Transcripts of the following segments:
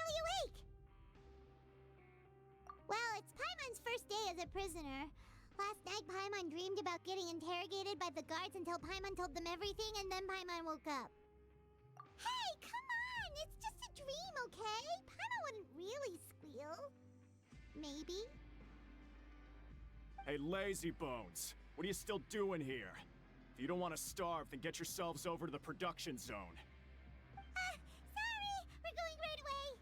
finally awake! Well, it's Paimon's first day as a prisoner. Last night, Paimon dreamed about getting interrogated by the guards until Paimon told them everything, and then Paimon woke up. Hey, come on! It's just a dream, okay? Paimon wouldn't really squeal. Maybe. Hey, lazy bones! What are you still doing here? If you don't want to starve, then get yourselves over to the production zone. Sorry! We're going right away!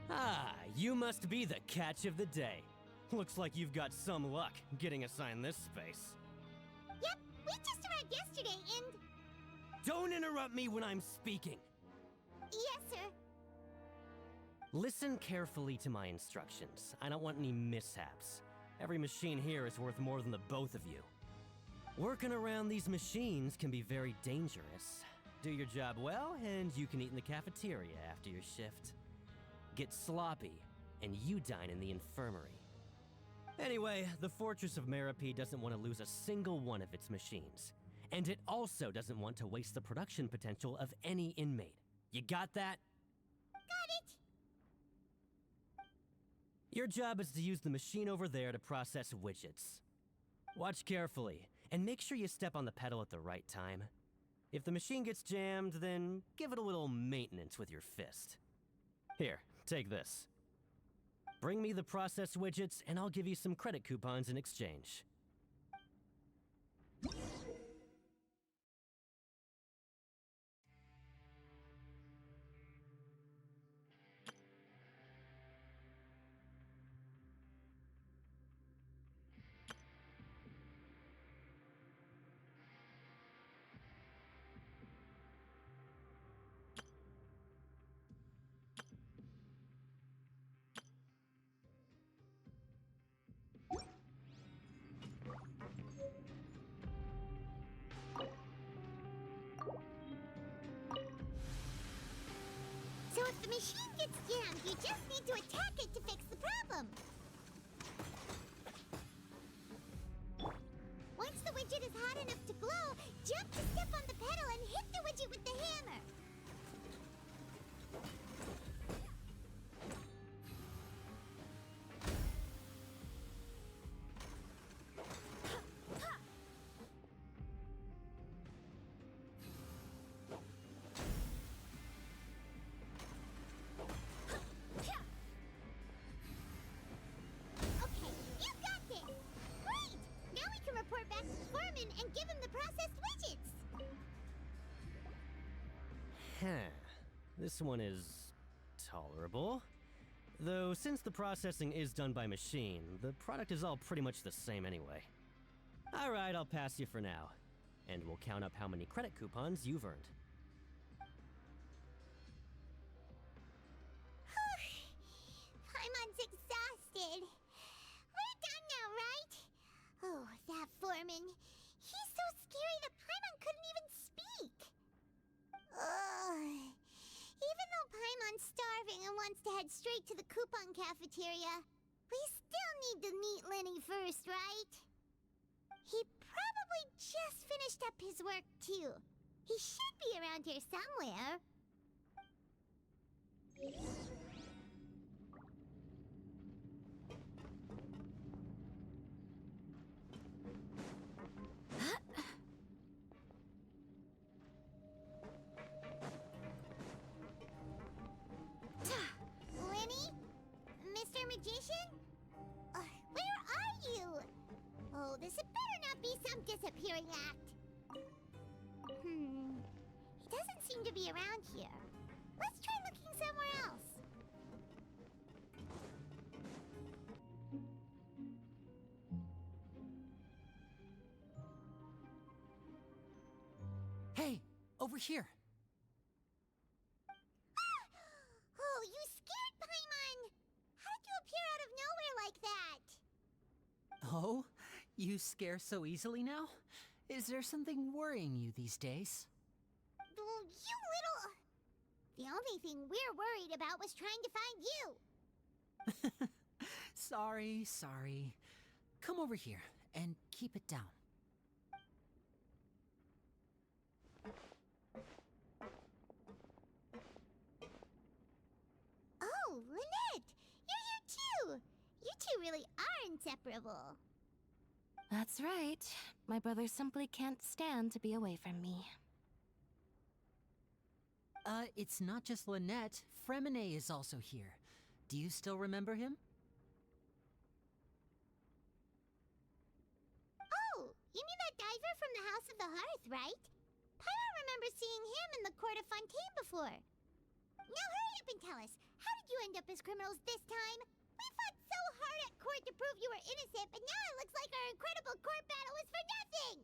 Ah, you must be the catch of the day. Looks like you've got some luck getting assigned this space. Yep, we just arrived yesterday and... Don't interrupt me when I'm speaking! Yes, sir. Listen carefully to my instructions. I don't want any mishaps. Every machine here is worth more than the both of you. Working around these machines can be very dangerous. Do your job well, and you can eat in the cafeteria after your shift. Get sloppy, and you dine in the infirmary. Anyway, the Fortress of Meropide doesn't want to lose a single one of its machines. And it also doesn't want to waste the production potential of any inmate. You got that? Got it! Your job is to use the machine over there to process widgets. Watch carefully, and make sure you step on the pedal at the right time. If the machine gets jammed, then give it a little maintenance with your fist. Here, take this. Bring me the process widgets, and I'll give you some credit coupons in exchange. So if the machine gets jammed, you just need to attack it to fix the problem. Once the widget is hot enough to glow, jump to step on the pedal and hit the widget with the hammer. Okay, you got this! Great! Now we can report back to the foreman and give him the processed widgets! Huh. This one is tolerable. Though, since the processing is done by machine, the product is all pretty much the same anyway. Alright, I'll pass you for now. And we'll count up how many credit coupons you've earned. Paimon's exhausted. We're done now, right? Oh, that foreman. He's so scary that Paimon couldn't even speak. Ugh. Even though Paimon's starving and wants to head straight to the coupon cafeteria, we still need to meet Lenny first, right? He probably just finished up his work, too. He should be around here somewhere. Lenny? Mr. Magician? Where are you? Oh, this had better not be some disappearing act. He doesn't seem to be around here. Let's try looking somewhere else. Hey, over here. Oh, you scared Paimon! How did you appear out of nowhere like that? Oh, you scare so easily now? Is there something worrying you these days? Oh, you little... The only thing we're worried about was trying to find you. Sorry. Come over here and keep it down. inseparable. That's right. My brother simply can't stand to be away from me. It's not just Lynette. Fremine is also here. Do you still remember him? Oh, you mean that diver from the House of the Hearth, right? Paimon remembers seeing him in the court of Fontaine before. Now hurry up and tell us, how did you end up as criminals this time? We fought so hard at court to prove you were innocent, but now it looks like our incredible court battle was for nothing!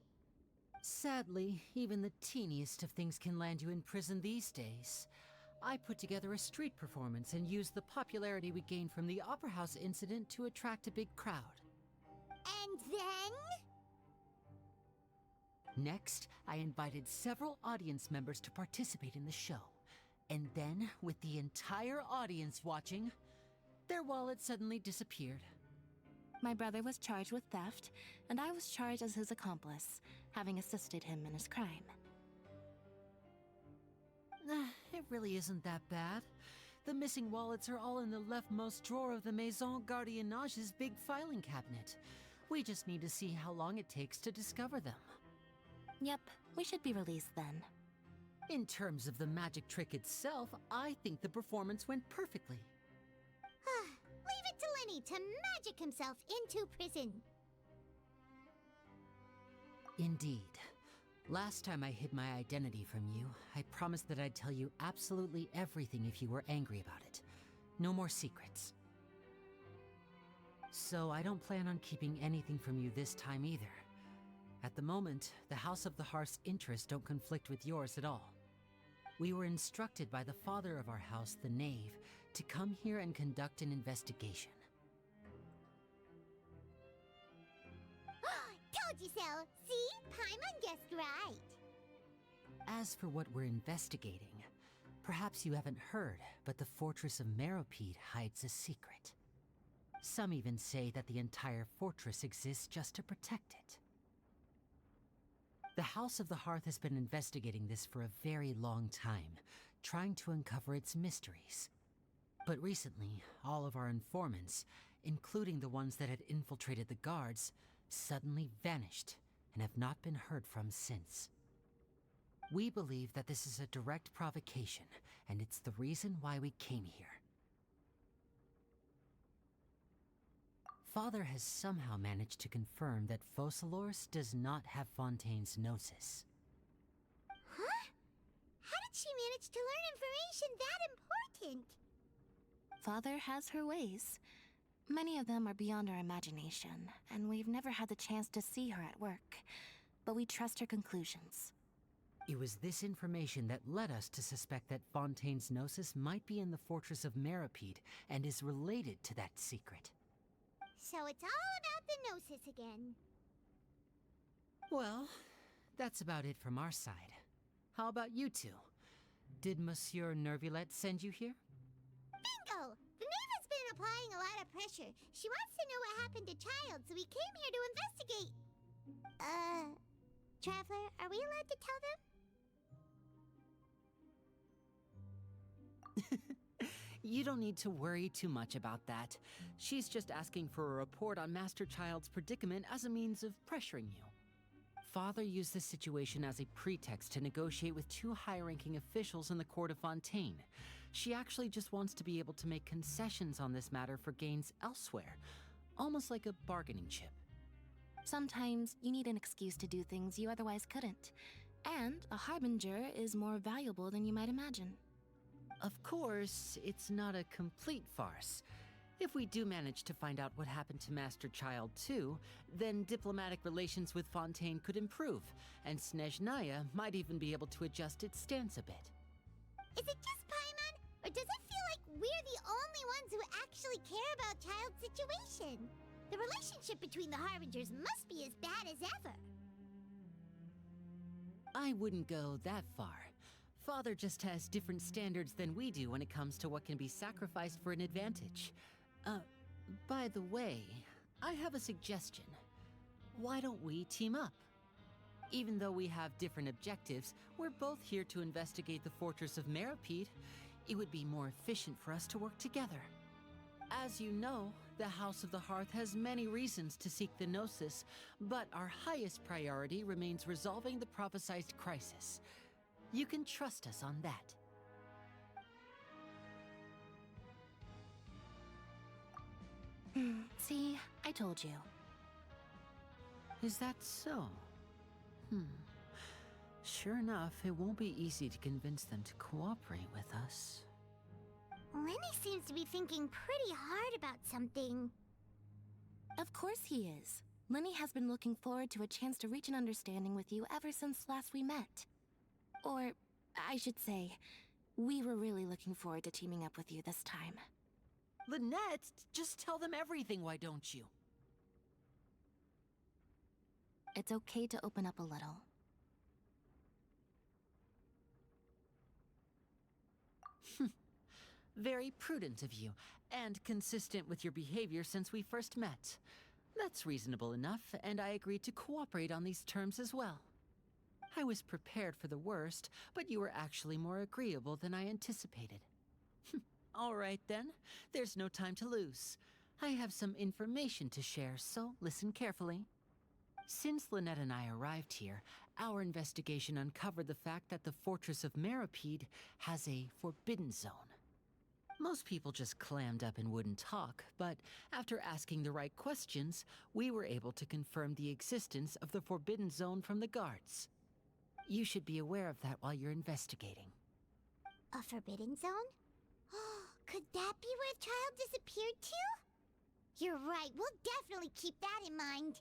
Sadly, even the teeniest of things can land you in prison these days. I put together a street performance and used the popularity we gained from the Opera House incident to attract a big crowd. And then? Next, I invited several audience members to participate in the show. And then, with the entire audience watching, their wallet suddenly disappeared. My brother was charged with theft, and I was charged as his accomplice, having assisted him in his crime. It really isn't that bad. The missing wallets are all in the leftmost drawer of the Maison Gardiennage's big filing cabinet. We just need to see how long it takes to discover them. Yep, we should be released then. In terms of the magic trick itself, I think the performance went perfectly. Leave it to Lenny to magic himself into prison. Indeed. Last time I hid my identity from you, I promised that I'd tell you absolutely everything if you were angry about it. No more secrets. So I don't plan on keeping anything from you this time either. At the moment, the House of the Hearth's interests don't conflict with yours at all. We were instructed by the father of our house, the Knave, to come here and conduct an investigation. Told you so! See? Paimon guessed right. As for what we're investigating, perhaps you haven't heard, but the fortress of Meropide hides a secret. Some even say that the entire fortress exists just to protect it. The House of the Hearth has been investigating this for a very long time, trying to uncover its mysteries. But recently, all of our informants, including the ones that had infiltrated the guards, suddenly vanished and have not been heard from since. We believe that this is a direct provocation, and it's the reason why we came here. Father has somehow managed to confirm that Focalors does not have Fontaine's Gnosis. Huh? How did she manage to learn information that important? Father has her ways. Many of them are beyond our imagination, and we've never had the chance to see her at work. But we trust her conclusions. It was this information that led us to suspect that Fontaine's Gnosis might be in the fortress of Meropide and is related to that secret. So it's all about the Gnosis again. Well, that's about it from our side. How about you two? Did Monsieur Nervulette send you here? Bingo! The Knave has been applying a lot of pressure. She wants to know what happened to Childe, so we came here to investigate. Traveler, are we allowed to tell them? You don't need to worry too much about that. She's just asking for a report on Master Childe's predicament as a means of pressuring you. Father used this situation as a pretext to negotiate with two high-ranking officials in the court of Fontaine. She actually just wants to be able to make concessions on this matter for gains elsewhere, almost like a bargaining chip. Sometimes you need an excuse to do things you otherwise couldn't. And a harbinger is more valuable than you might imagine. Of course, it's not a complete farce. If we do manage to find out what happened to Master Childe too, then diplomatic relations with Fontaine could improve, and Snezhnaya might even be able to adjust its stance a bit. Is it just Paimon? Or does it feel like we're the only ones who actually care about Childe's situation? The relationship between the Harbingers must be as bad as ever. I wouldn't go that far. Father just has different standards than we do when it comes to what can be sacrificed for an advantage. By the way, I have a suggestion. Why don't we team up? Even though we have different objectives, we're both here to investigate the fortress of Meropide. It would be more efficient for us to work together. As you know, The House of the Hearth has many reasons to seek the Gnosis, but our highest priority remains resolving the prophesized crisis. You can trust us on that. See, I told you. Is that so? Sure enough, it won't be easy to convince them to cooperate with us. Lenny seems to be thinking pretty hard about something. Of course he is. Lenny has been looking forward to a chance to reach an understanding with you ever since last we met. Or, I should say, we were really looking forward to teaming up with you this time. Lynette, just tell them everything, why don't you? It's okay to open up a little. Very prudent of you, and consistent with your behavior since we first met. That's reasonable enough, and I agreed to cooperate on these terms as well. I was prepared for the worst, but you were actually more agreeable than I anticipated. All right then, there's no time to lose. I have some information to share, so listen carefully. Since Lynette and I arrived here, our investigation uncovered the fact that the Fortress of Meropide has a forbidden zone. Most people just clammed up and wouldn't talk, but after asking the right questions, we were able to confirm the existence of the forbidden zone from the guards. You should be aware of that while you're investigating. A forbidden zone? Could that be where Childe disappeared to? You're right, we'll definitely keep that in mind.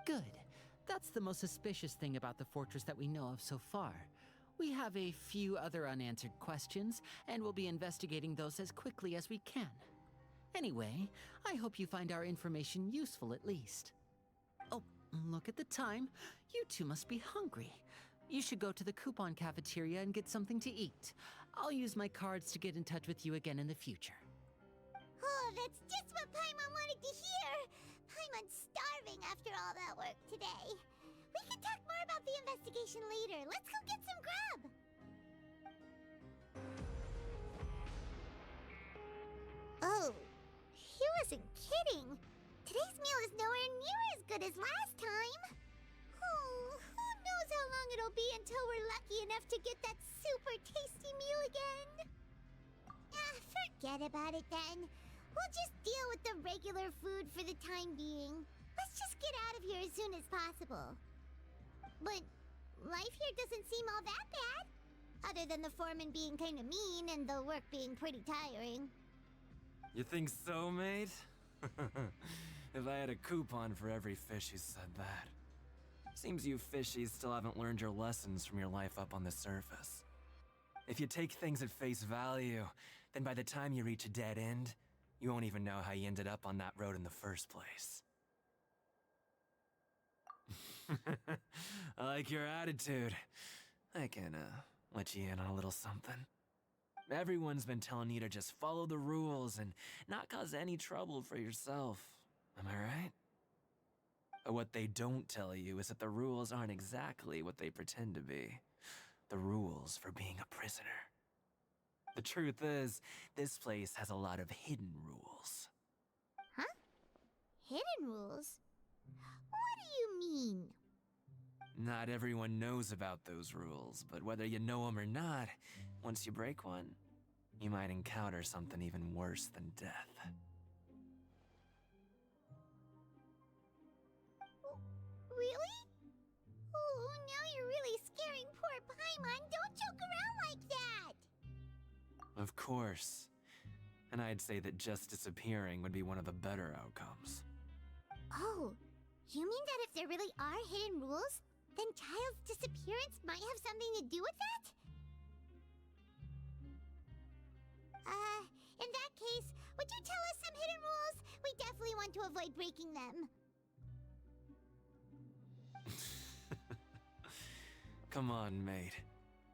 Good. That's the most suspicious thing about the fortress that we know of so far. We have a few other unanswered questions, and we'll be investigating those as quickly as we can. Anyway, I hope you find our information useful at least. Oh, look at the time. You two must be hungry. You should go to the coupon cafeteria and get something to eat. I'll use my cards to get in touch with you again in the future. Oh, that's just what Paimon wanted to hear! Paimon's starving after all that work today. We can talk more about the investigation later. Let's go get some grub! Oh, he wasn't kidding. Today's meal is nowhere near as good as last time. Oh, who knows how long it'll be until we're lucky enough to get that super tasty meal again. Forget about it then. We'll just deal with the regular food for the time being. Let's just get out of here as soon as possible. But life here doesn't seem all that bad. Other than the foreman being kind of mean and the work being pretty tiring. You think so, mate? If I had a coupon for every fish who said that. Seems you fishies still haven't learned your lessons from your life up on the surface. If you take things at face value, then by the time you reach a dead end, you won't even know how you ended up on that road in the first place. I like your attitude. I can, let you in on a little something. Everyone's been telling you to just follow the rules and not cause any trouble for yourself. Am I right? But what they don't tell you is that the rules aren't exactly what they pretend to be. The rules for being a prisoner. The truth is, this place has a lot of hidden rules. Huh? Hidden rules? What do you mean? Not everyone knows about those rules, but whether you know them or not, once you break one, you might encounter something even worse than death. Really? Oh, now you're really scaring poor Paimon. Don't joke around like that! Of course. And I'd say that just disappearing would be one of the better outcomes. Oh, you mean that if there really are hidden rules, then Childe's disappearance might have something to do with that? In that case, would you tell us some hidden rules? We definitely want to avoid breaking them. Come on, mate.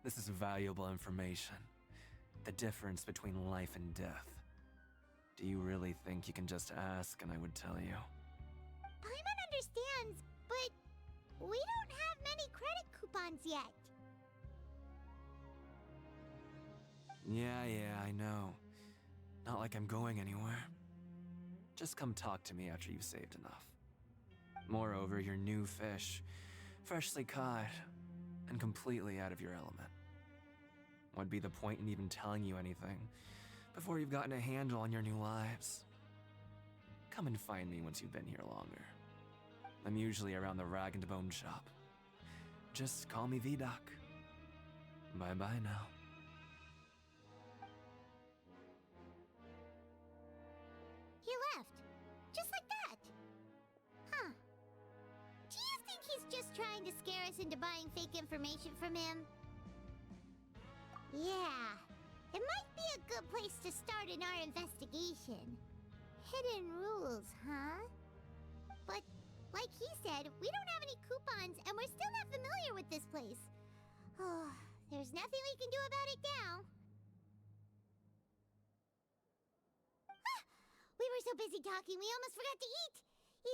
This is valuable information. The difference between life and death. Do you really think you can just ask and I would tell you? Paimon understands, but we don't have many credit coupons yet. Yeah, I know. Not like I'm going anywhere. Just come talk to me after you've saved enough. Moreover, you're new fish, freshly caught, and completely out of your element. What'd be the point in even telling you anything before you've gotten a handle on your new lives? Come and find me once you've been here longer. I'm usually around the rag and bone shop. Just call me V-Doc. Bye-bye now. He left. Just like that. Huh. Do you think he's just trying to scare us into buying fake information from him? Yeah. It might be a good place to start in our investigation. Hidden rules, huh? But, like he said, we don't have any coupons, and we're still not familiar with this place. Oh, there's nothing we can do about it now. Ah, we were so busy talking, we almost forgot to eat.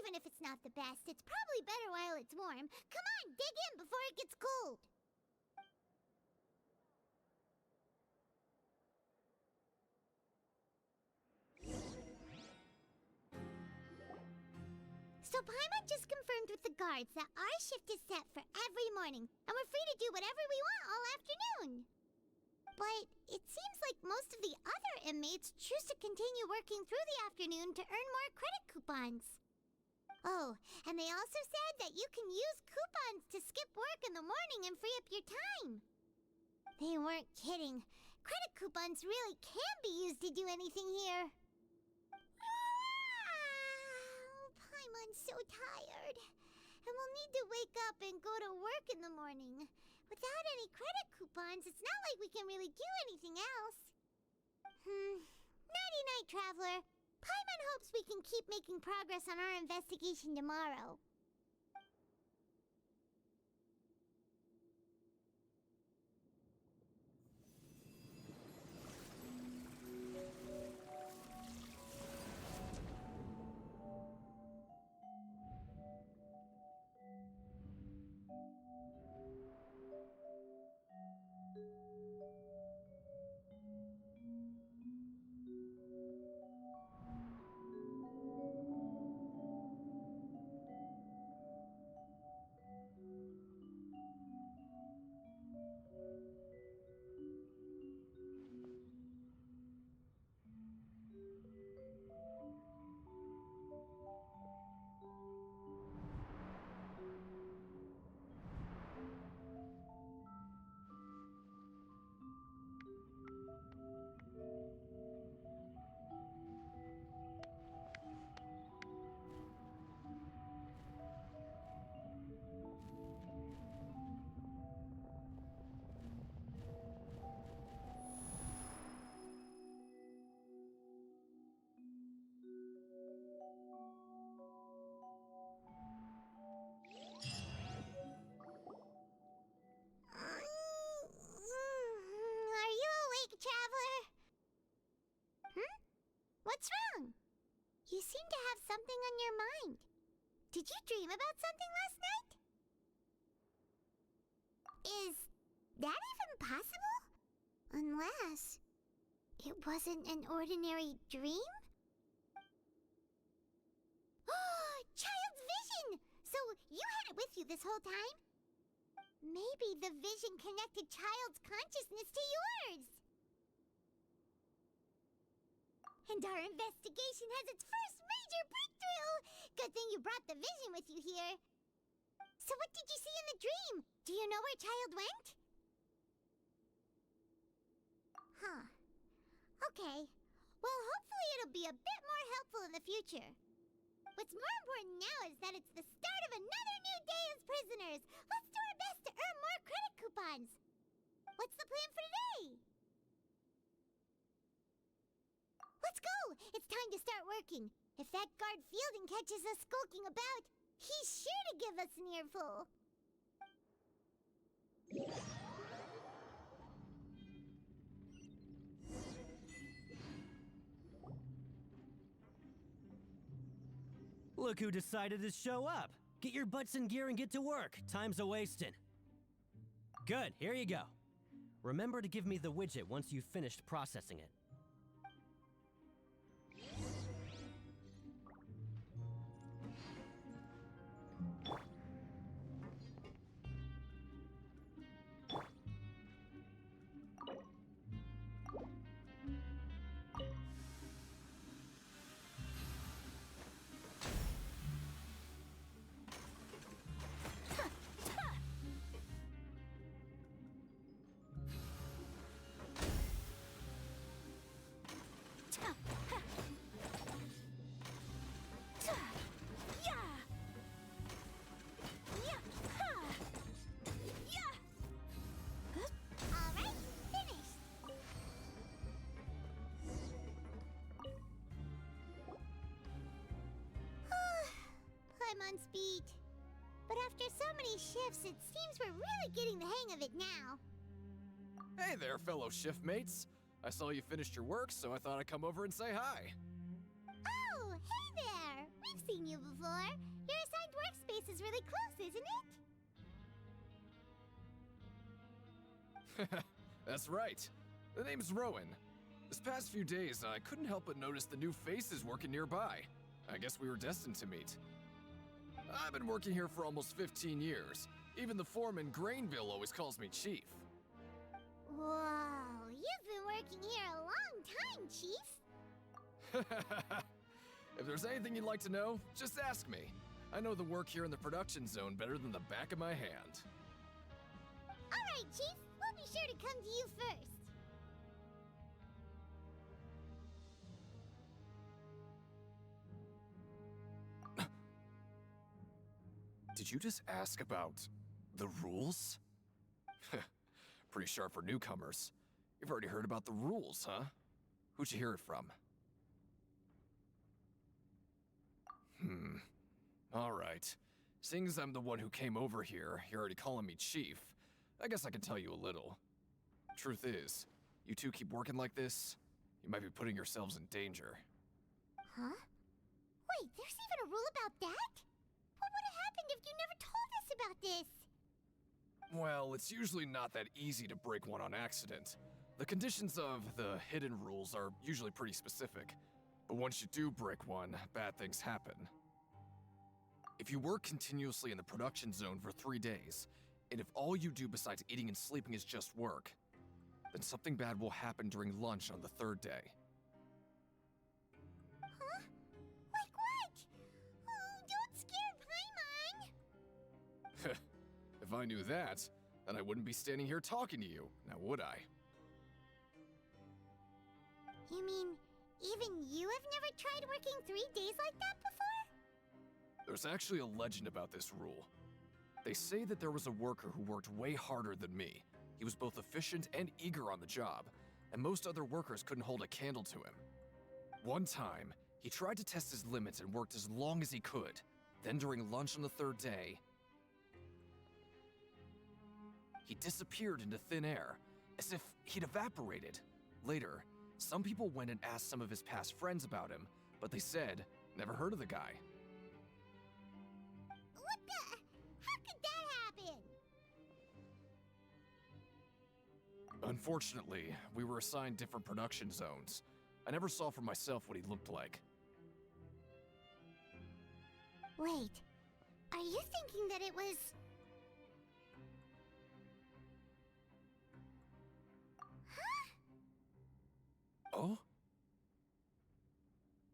Even if it's not the best, it's probably better while it's warm. Come on, dig in before it gets cold. So Paimon just confirmed with the guards that our shift is set for every morning, and we're free to do whatever we want all afternoon. But it seems like most of the other inmates choose to continue working through the afternoon to earn more credit coupons. Oh, and they also said that you can use coupons to skip work in the morning and free up your time. They weren't kidding. Credit coupons really can be used to do anything here. Paimon's so tired. And we'll need to wake up and go to work in the morning. Without any credit coupons, it's not like we can really do anything else. Nighty-night, Traveler. Paimon hopes we can keep making progress on our investigation tomorrow. Are you awake, Traveler? What's wrong? You seem to have something on your mind. Did you dream about something last night? Is that even possible? Unless it wasn't an ordinary dream? Child's vision! So you had it with you this whole time? Maybe the vision connected Child's consciousness to yours. And our investigation has its first major breakthrough! Good thing you brought the vision with you here. So what did you see in the dream? Do you know where Child went? Huh. Okay. Well, hopefully it'll be a bit more helpful in the future. What's more important now is that it's the start of another new day as prisoners. Let's do our best to earn more credit coupons. What's the plan for today? Let's go! It's time to start working. If that guard Fielding catches us skulking about, he's sure to give us an earful. Look who decided to show up. Get your butts in gear and get to work. Time's a-wasting. Good, here you go. Remember to give me the widget once you've finished processing it. Paimon's beat. But after so many shifts, it seems we're really getting the hang of it now. Hey there, fellow shiftmates. I saw you finished your work, so I thought I'd come over and say hi. Oh, hey there! We've seen you before. Your assigned workspace is really close, isn't it? That's right. The name's Rowan. This past few days, I couldn't help but notice the new faces working nearby. I guess we were destined to meet. I've been working here for almost 15 years. Even the foreman, Grainville, always calls me Chief. Whoa, you've been working here a long time, Chief. If there's anything you'd like to know, just ask me. I know the work here in the production zone better than the back of my hand. All right, Chief. We'll be sure to come to you first. Did you just ask about the rules? Pretty sharp for newcomers. You've already heard about the rules, huh? Who'd you hear it from? Alright. Seeing as I'm the one who came over here, you're already calling me Chief. I guess I can tell you a little. Truth is, you two keep working like this, you might be putting yourselves in danger. Huh? Wait, there's even a rule about that? What would have happened if you never told us about this? Well, it's usually not that easy to break one on accident. The conditions of the hidden rules are usually pretty specific, but once you do break one, bad things happen. If you work continuously in the production zone for 3 days, and if all you do besides eating and sleeping is just work, then something bad will happen during lunch on the 3rd day. Huh? Like what? Oh, don't scare Paimon! If I knew that, then I wouldn't be standing here talking to you, now would I? You mean, even you have never tried working 3 days like that before? There's actually a legend about this rule. They say that there was a worker who worked way harder than me. He was both efficient and eager on the job, and most other workers couldn't hold a candle to him. One time, he tried to test his limits and worked as long as he could. Then during lunch on the 3rd day, he disappeared into thin air, as if he'd evaporated. Later, some people went and asked some of his past friends about him, but they said, never heard of the guy. What the? How could that happen? Unfortunately, we were assigned different production zones. I never saw for myself what he looked like. Wait, are you thinking that it was... Oh?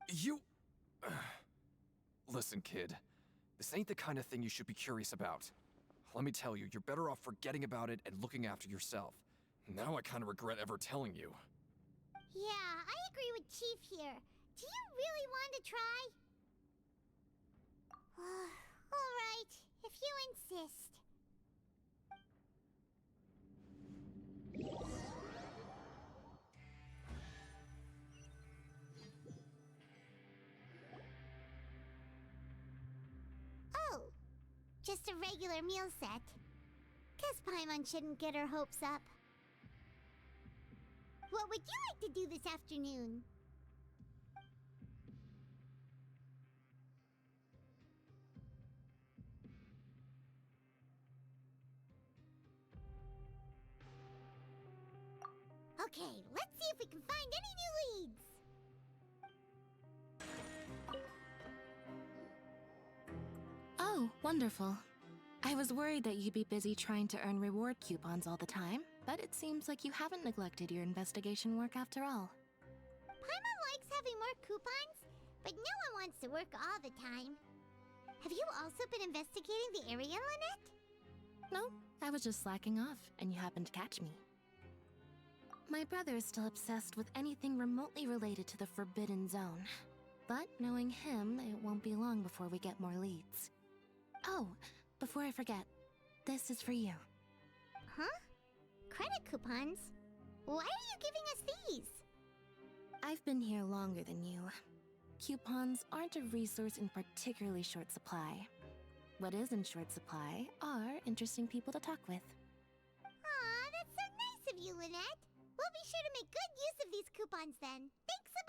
You... Listen, kid. This ain't the kind of thing you should be curious about. Let me tell you, you're better off forgetting about it and looking after yourself. Now I kind of regret ever telling you. Yeah, I agree with Chief here. Do you really want to try? All right, if you insist. Oh, just a regular meal set. Guess Paimon shouldn't get her hopes up. What would you like to do this afternoon? Okay, let's see if we can find any new leads. Oh, wonderful. I was worried that you'd be busy trying to earn reward coupons all the time, but it seems like you haven't neglected your investigation work after all. Paimon likes having more coupons, but no one wants to work all the time. Have you also been investigating the area, Lynette? No, I was just slacking off, and you happened to catch me. My brother is still obsessed with anything remotely related to the Forbidden Zone. But knowing him, it won't be long before we get more leads. Oh, before I forget, this is for you. Huh? Credit coupons? Why are you giving us these? I've been here longer than you. Coupons aren't a resource in particularly short supply. What is in short supply are interesting people to talk with. Aw, that's so nice of you, Lynette. We'll be sure to make good use of these coupons then. Thanks a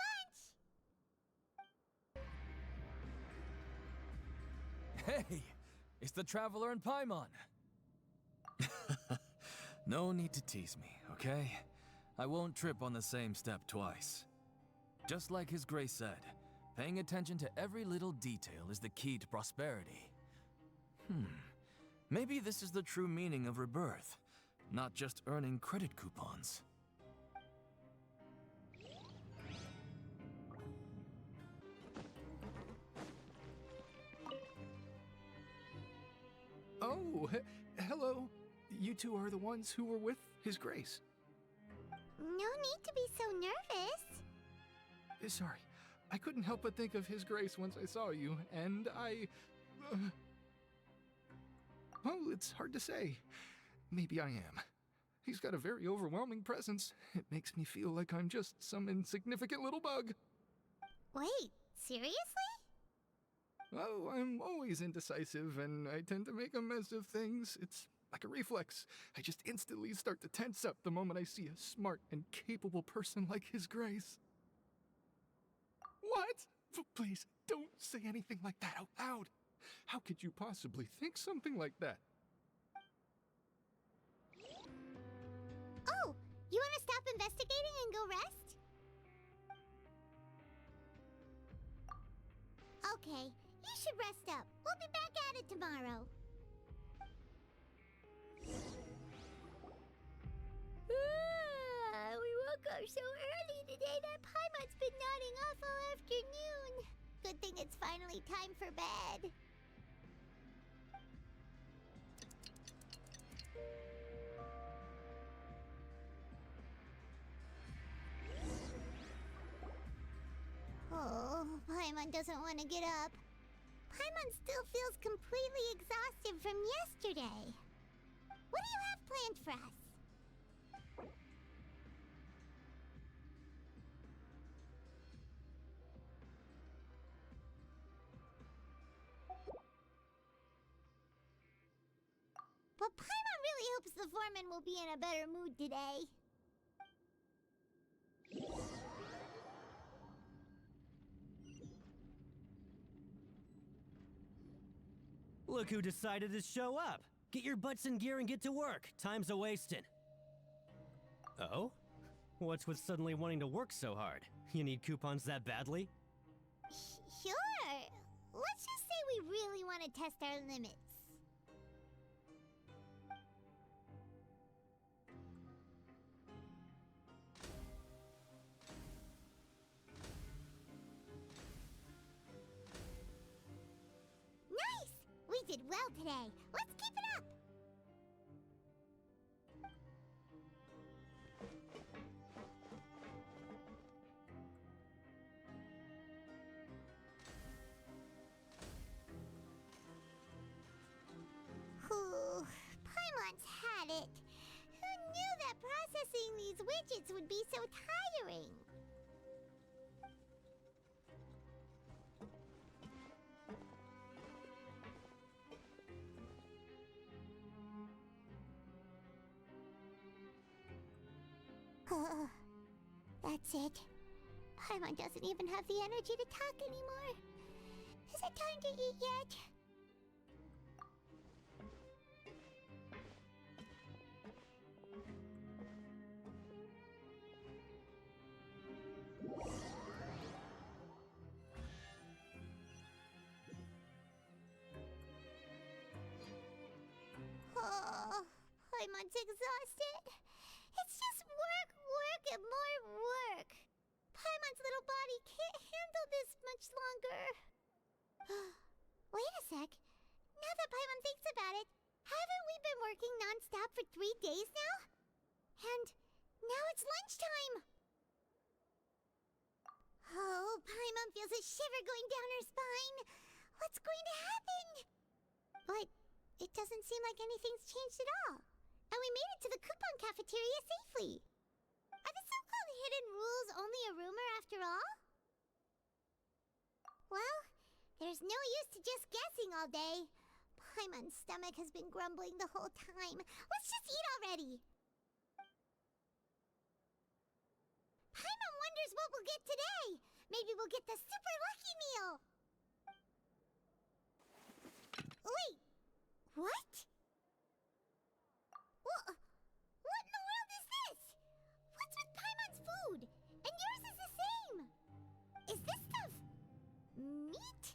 bunch! Hey! It's the Traveler and Paimon! No need to tease me, okay? I won't trip on the same step twice. Just like His Grace said, paying attention to every little detail is the key to prosperity. Maybe this is the true meaning of rebirth, not just earning credit coupons. Oh, hello. You two are the ones who were with His Grace. No need to be so nervous. Sorry, I couldn't help but think of His Grace once I saw you, and I... Well, it's hard to say. Maybe I am. He's got a very overwhelming presence. It makes me feel like I'm just some insignificant little bug. Wait, seriously? Oh, I'm always indecisive, and I tend to make a mess of things. It's like a reflex. I just instantly start to tense up the moment I see a smart and capable person like His Grace. What? Please, don't say anything like that out loud. How could you possibly think something like that? Oh, you want to stop investigating and go rest? Okay, you should rest up. We'll be back at it tomorrow. We woke up so early today that Paimon's been nodding off all afternoon. Good thing it's finally time for bed. Oh, Paimon doesn't want to get up. Paimon still feels completely exhausted from yesterday. What do you have planned for us? But Paimon really hopes the foreman will be in a better mood today. Look who decided to show up! Get your butts in gear and get to work. Time's a-wasting. Oh? What's with suddenly wanting to work so hard? You need coupons that badly? Sure. Let's just say we really want to test our limits. Nice! We did well today. Let's keep it up! Whew, Paimon's had it. Who knew that processing these widgets would be so tiring? That's it. Paimon doesn't even have the energy to talk anymore. Is it time to eat yet? Oh, Paimon's exhausted. It's just work, work, and more work. Paimon's little body can't handle this much longer. Wait a sec. Now that Paimon thinks about it, haven't we been working non-stop for 3 days now? And now it's lunchtime. Oh, Paimon feels a shiver going down her spine. What's going to happen? But it doesn't seem like anything's changed at all. And we made it to the coupon cafeteria safely. Are the so-called hidden rules only a rumor after all? Well, there's no use to just guessing all day. Paimon's stomach has been grumbling the whole time. Let's just eat already. Paimon wonders what we'll get today. Maybe we'll get the super lucky meal. Wait, what? What in the world is this? What's with Paimon's food? And yours is the same. Is this stuff meat?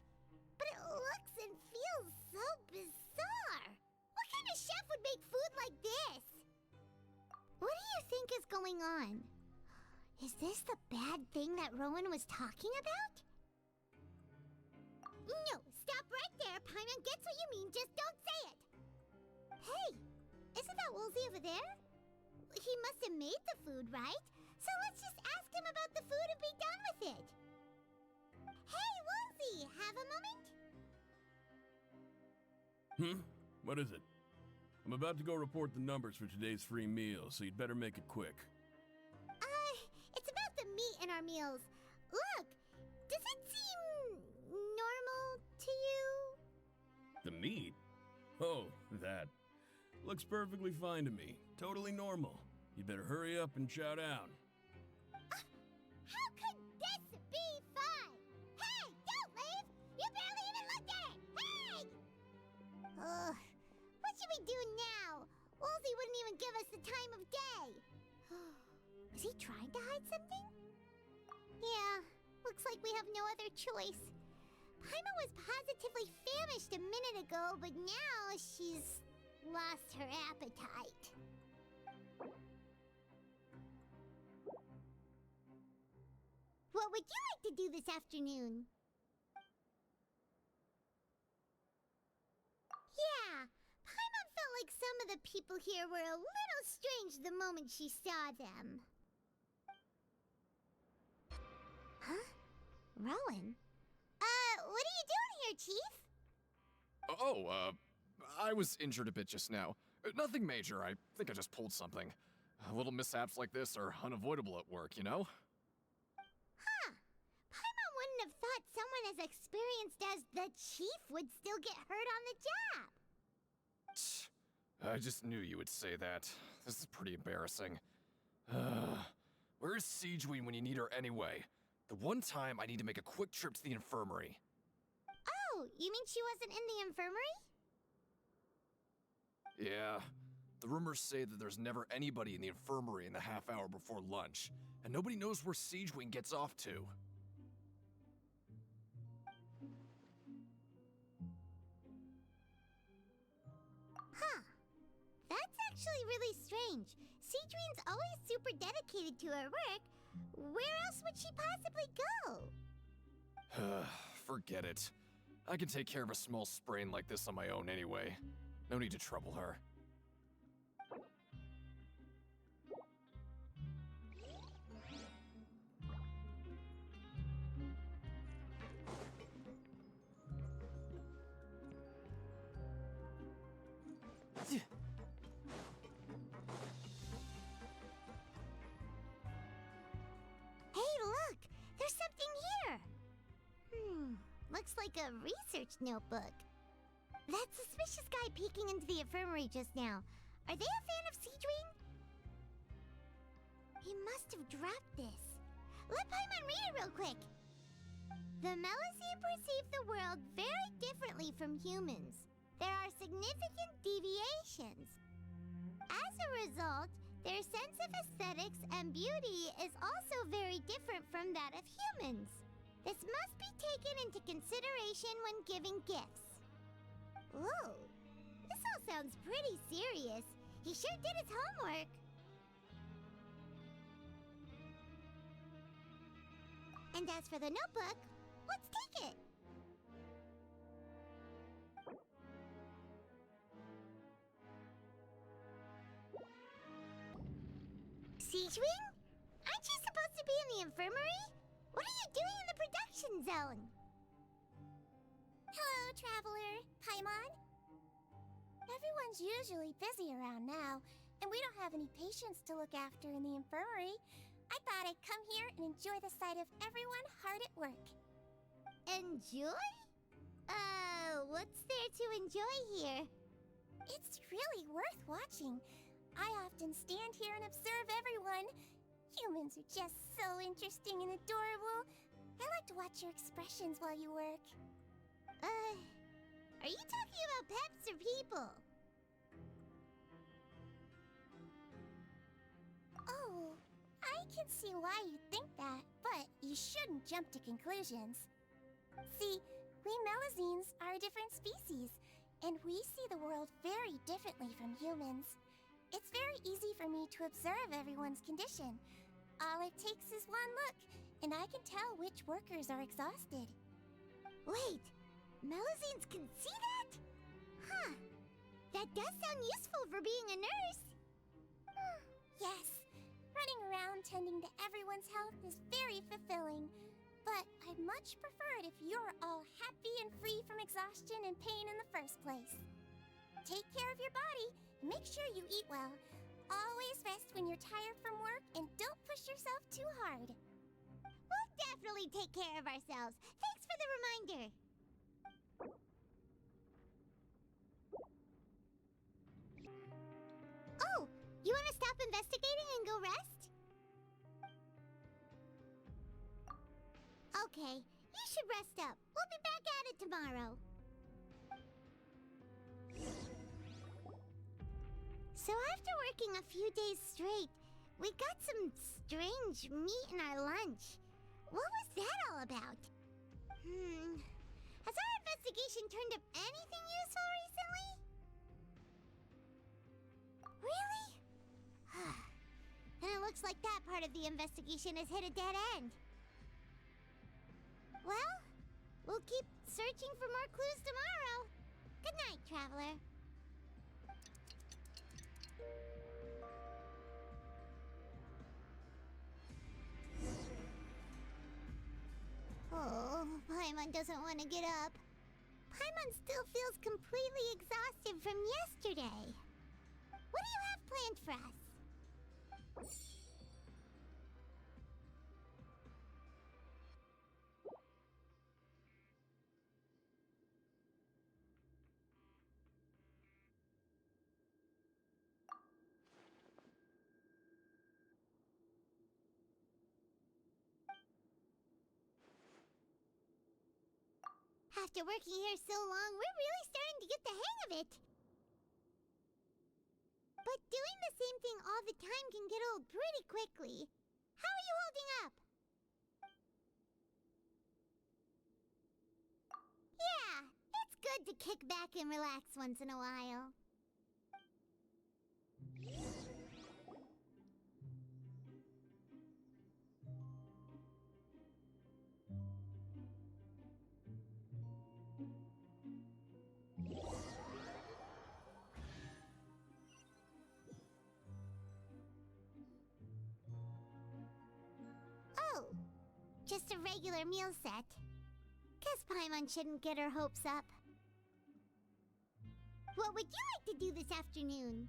But it looks and feels so bizarre. What kind of chef would make food like this? What do you think is going on? Is this the bad thing that Rowan was talking about? No, stop right there. Paimon gets what you mean, just don't say it. Hey, isn't that Woolsey over there? He must have made the food, right? So let's just ask him about the food and be done with it. Hey, Woolsey, have a moment? What is it? I'm about to go report the numbers for today's free meal, so you'd better make it quick. It's about the meat in our meals. Look, does it seem normal to you? The meat? Oh, that. Looks perfectly fine to me. Totally normal. You better hurry up and chow down. How could this be fine? Hey, don't leave! You barely even looked at it! Hey! What should we do now? Woolsey wouldn't even give us the time of day. Is he trying to hide something? Yeah, looks like we have no other choice. Paimon was positively famished a minute ago, but now she's lost her appetite. What would you like to do this afternoon? Yeah, Paimon felt like some of the people here were a little strange the moment she saw them. Huh? Rowan? What are you doing here, Chief? I was injured a bit just now. Nothing major, I think I just pulled something. Little mishaps like this are unavoidable at work, you know? Huh. Paimon wouldn't have thought someone as experienced as the Chief would still get hurt on the job. I just knew you would say that. This is pretty embarrassing. Where is Siegeween when you need her anyway? The one time I need to make a quick trip to the infirmary. Oh, you mean she wasn't in the infirmary? Yeah. The rumors say that there's never anybody in the infirmary in the half hour before lunch, and nobody knows where Siegeween gets off to. Huh. That's actually really strange. Siegeween's always super dedicated to her work. Where else would she possibly go? Forget it. I can take care of a small sprain like this on my own anyway. No need to trouble her. Hey, look! There's something here! Looks like a research notebook. That suspicious guy peeking into the infirmary just now. Are they a fan of Siegeween? He must have dropped this. Let Paimon read it real quick. The Melusine perceive the world very differently from humans. There are significant deviations. As a result, their sense of aesthetics and beauty is also very different from that of humans. This must be taken into consideration when giving gifts. Whoa, this all sounds pretty serious. He sure did his homework. And as for the notebook, let's take it. Siegeween? Aren't you supposed to be in the infirmary? What are you doing in the production zone? Hello, traveler. Paimon? Everyone's usually busy around now, and we don't have any patients to look after in the infirmary. I thought I'd come here and enjoy the sight of everyone hard at work. Enjoy? What's there to enjoy here? It's really worth watching. I often stand here and observe everyone. Humans are just so interesting and adorable. I like to watch your expressions while you work. Are you talking about pets or people? Oh, I can see why you think that, but you shouldn't jump to conclusions. See, we Melazines are a different species, and we see the world very differently from humans. It's very easy for me to observe everyone's condition. All it takes is one look, and I can tell which workers are exhausted. Wait, Melazines can see that? Huh. That does sound useful for being a nurse. Yes, running around tending to everyone's health is very fulfilling. But I'd much prefer it if you're all happy and free from exhaustion and pain in the first place. Take care of your body, and make sure you eat well. Always rest when you're tired from work, and don't push yourself too hard. We'll definitely take care of ourselves. Thanks for the reminder. Oh, you want to stop investigating and go rest? Okay, you should rest up. We'll be back at it tomorrow. So after working a few days straight, we got some strange meat in our lunch. What was that all about? Has our investigation turned up anything useful recently? Really? And it looks like that part of the investigation has hit a dead end. Well, we'll keep searching for more clues tomorrow. Good night, traveler. Oh, Paimon doesn't want to get up. Paimon still feels completely exhausted from yesterday. What do you have planned for us? After working here so long, we're really starting to get the hang of it. But doing the same thing all the time can get old pretty quickly. How are you holding up? Yeah, it's good to kick back and relax once in a while. Oh, just a regular meal set. Guess Paimon shouldn't get her hopes up. What would you like to do this afternoon?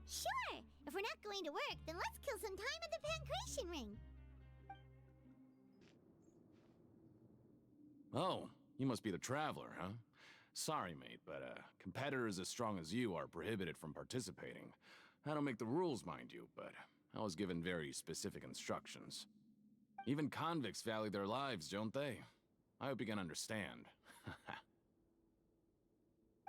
Sure! If we're not going to work, then let's kill some time at the Pancration Ring. Oh, you must be the traveler, huh? Sorry, mate, but competitors as strong as you are prohibited from participating. I don't make the rules, mind you, but I was given very specific instructions. Even convicts value their lives, don't they? I hope you can understand.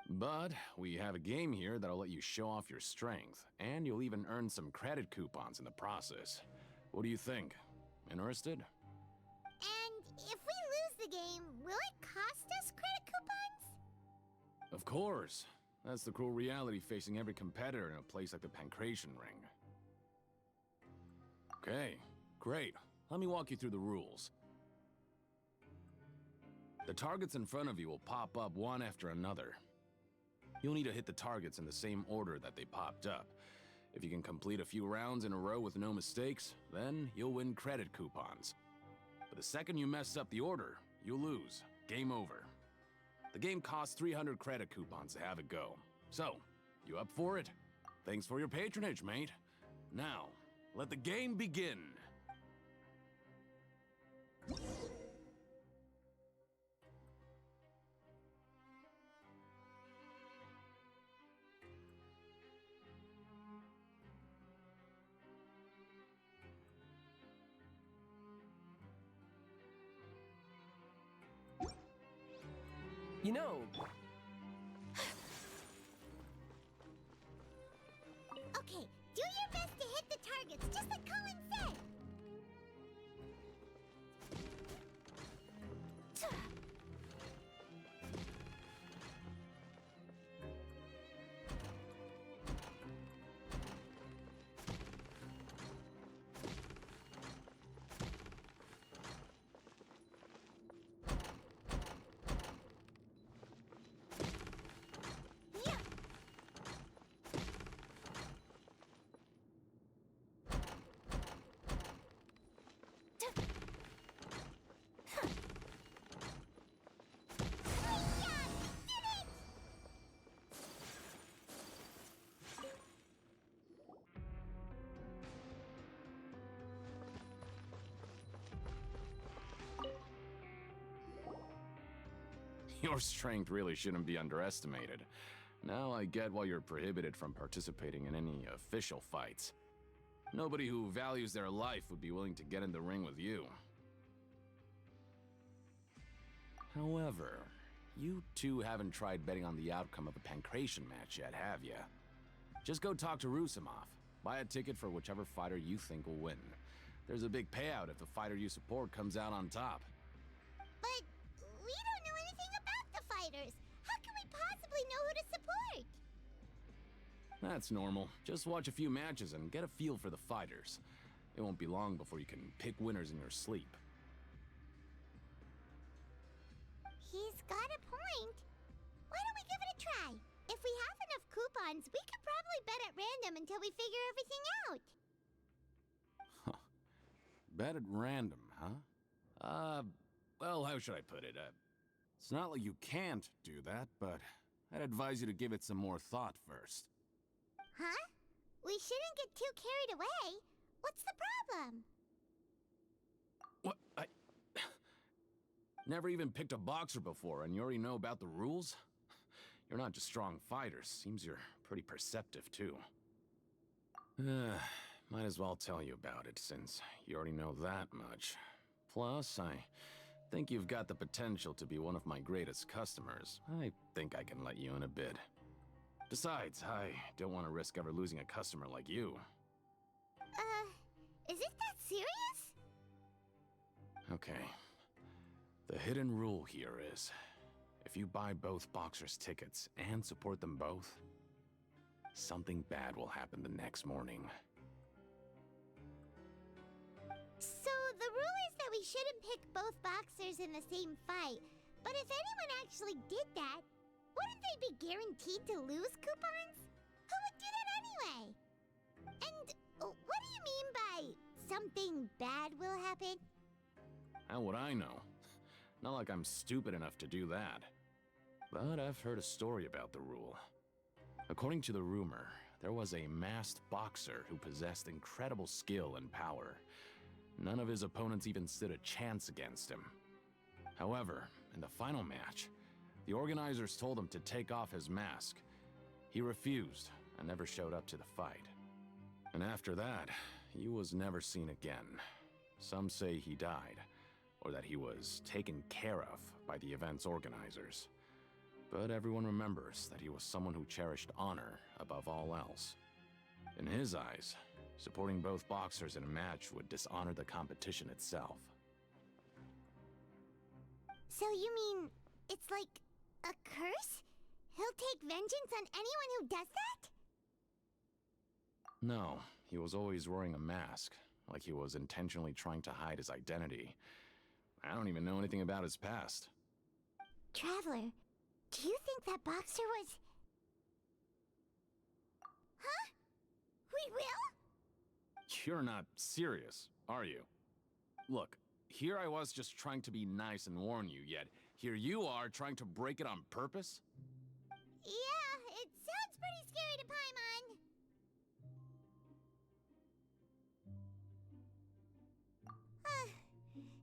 But we have a game here that'll let you show off your strength, and you'll even earn some credit coupons in the process. What do you think? Interested? And if we lose the game, will it cost us credit coupons? Of course. That's the cruel reality facing every competitor in a place like the Pancration Ring. Okay, great. Let me walk you through the rules. The targets in front of you will pop up one after another. You'll need to hit the targets in the same order that they popped up. If you can complete a few rounds in a row with no mistakes, then you'll win credit coupons. But the second you mess up the order, you'll lose. Game over. The game costs 300 credit coupons to have it go. So, you up for it? Thanks for your patronage, mate. Now, let the game begin. You know, Okay, do your best to hit the targets, just like Colin said. Your strength really shouldn't be underestimated. Now I get why you're prohibited from participating in any official fights. Nobody who values their life would be willing to get in the ring with you. However, you two haven't tried betting on the outcome of a pancration match yet, have ya? Just go talk to Rusimov. Buy a ticket for whichever fighter you think will win. There's a big payout if the fighter you support comes out on top. But we don't know anything about the fighters. How can we possibly know who to support? That's normal. Just watch a few matches and get a feel for the fighters. It won't be long before you can pick winners in your sleep. He's got a point. Why don't we give it a try? If we have enough coupons, we could probably bet at random until we figure everything out. Bet at random, huh? Well, how should I put it? It's not like you can't do that, but I'd advise you to give it some more thought first. Huh? We shouldn't get too carried away. What's the problem? What? I never even picked a boxer before, and you already know about the rules? You're not just strong fighters. Seems you're pretty perceptive, too. Might as well tell you about it, since you already know that much. Plus, I think you've got the potential to be one of my greatest customers. I think I can let you in a bid. Besides, I don't want to risk ever losing a customer like you. Is it that serious? Okay. The hidden rule here is, if you buy both boxers' tickets and support them both, something bad will happen the next morning. So the rule is that we shouldn't pick both boxers in the same fight. But if anyone actually did that, wouldn't they be guaranteed to lose coupons? Who would do that anyway? And what do you mean by something bad will happen? How would I know? Not like I'm stupid enough to do that. But I've heard a story about the rule. According to the rumor, there was a masked boxer who possessed incredible skill and power. None of his opponents even stood a chance against him. However, in the final match, the organizers told him to take off his mask. He refused and never showed up to the fight. And after that, he was never seen again. Some say he died, or that he was taken care of by the event's organizers. But everyone remembers that he was someone who cherished honor above all else. In his eyes, supporting both boxers in a match would dishonor the competition itself. So you mean it's like a curse? He'll take vengeance on anyone who does that? No, he was always wearing a mask, like he was intentionally trying to hide his identity. I don't even know anything about his past. Traveler, do you think that boxer was... Huh? We will? You're not serious, are you? Look, here I was just trying to be nice and warn you, yet here you are trying to break it on purpose? Yeah, it sounds pretty scary to Paimon.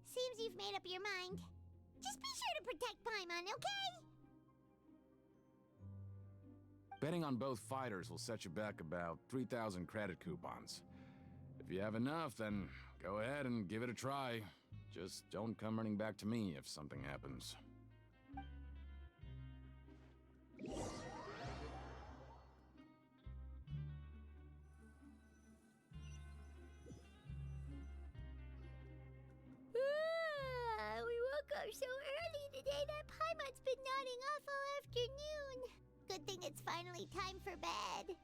Seems you've made up your mind. Just be sure to protect Paimon, okay? Betting on both fighters will set you back about 3,000 credit coupons. If you have enough, then go ahead and give it a try. Just don't come running back to me if something happens. We woke up so early today that Paimon's been nodding off all afternoon. Good thing it's finally time for bed.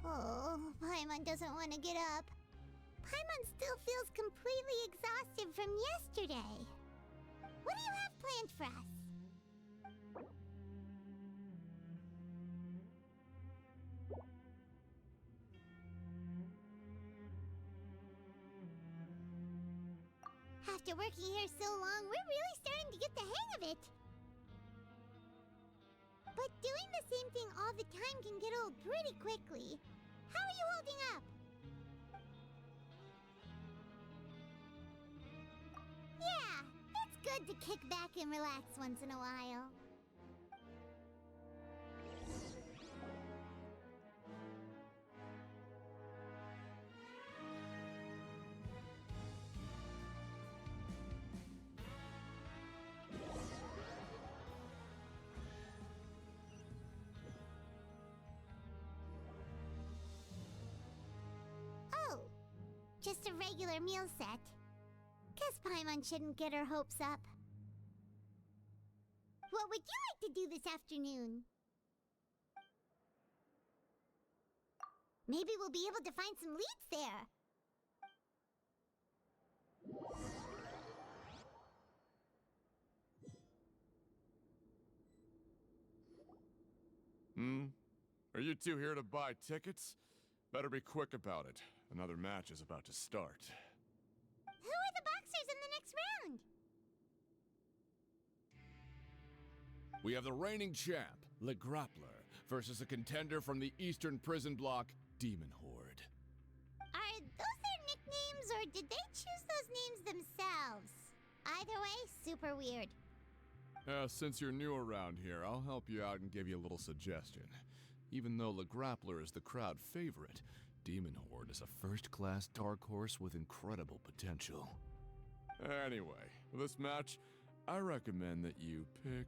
Oh, Paimon doesn't want to get up. Paimon still feels completely exhausted from yesterday. What do you have planned for us? After working here so long, we're really starting to get the hang of it. But doing the same thing all the time can get old pretty quickly. How are you holding up? Yeah, it's good to kick back and relax once in a while. Oh, just a regular meal set. Guess Paimon shouldn't get her hopes up. What would you like to do this afternoon? Maybe we'll be able to find some leads there. Are you two here to buy tickets? Better be quick about it. Another match is about to start. Who are the boxers in the next round? We have the reigning champ, Le Grappler, versus a contender from the Eastern Prison Block, Demon Horde. Are those their nicknames, or did they choose those names themselves? Either way, super weird. Since you're new around here, I'll help you out and give you a little suggestion. Even though Le Grappler is the crowd favorite, Demon Horde is a first-class dark horse with incredible potential. Anyway, for this match, I recommend that you pick...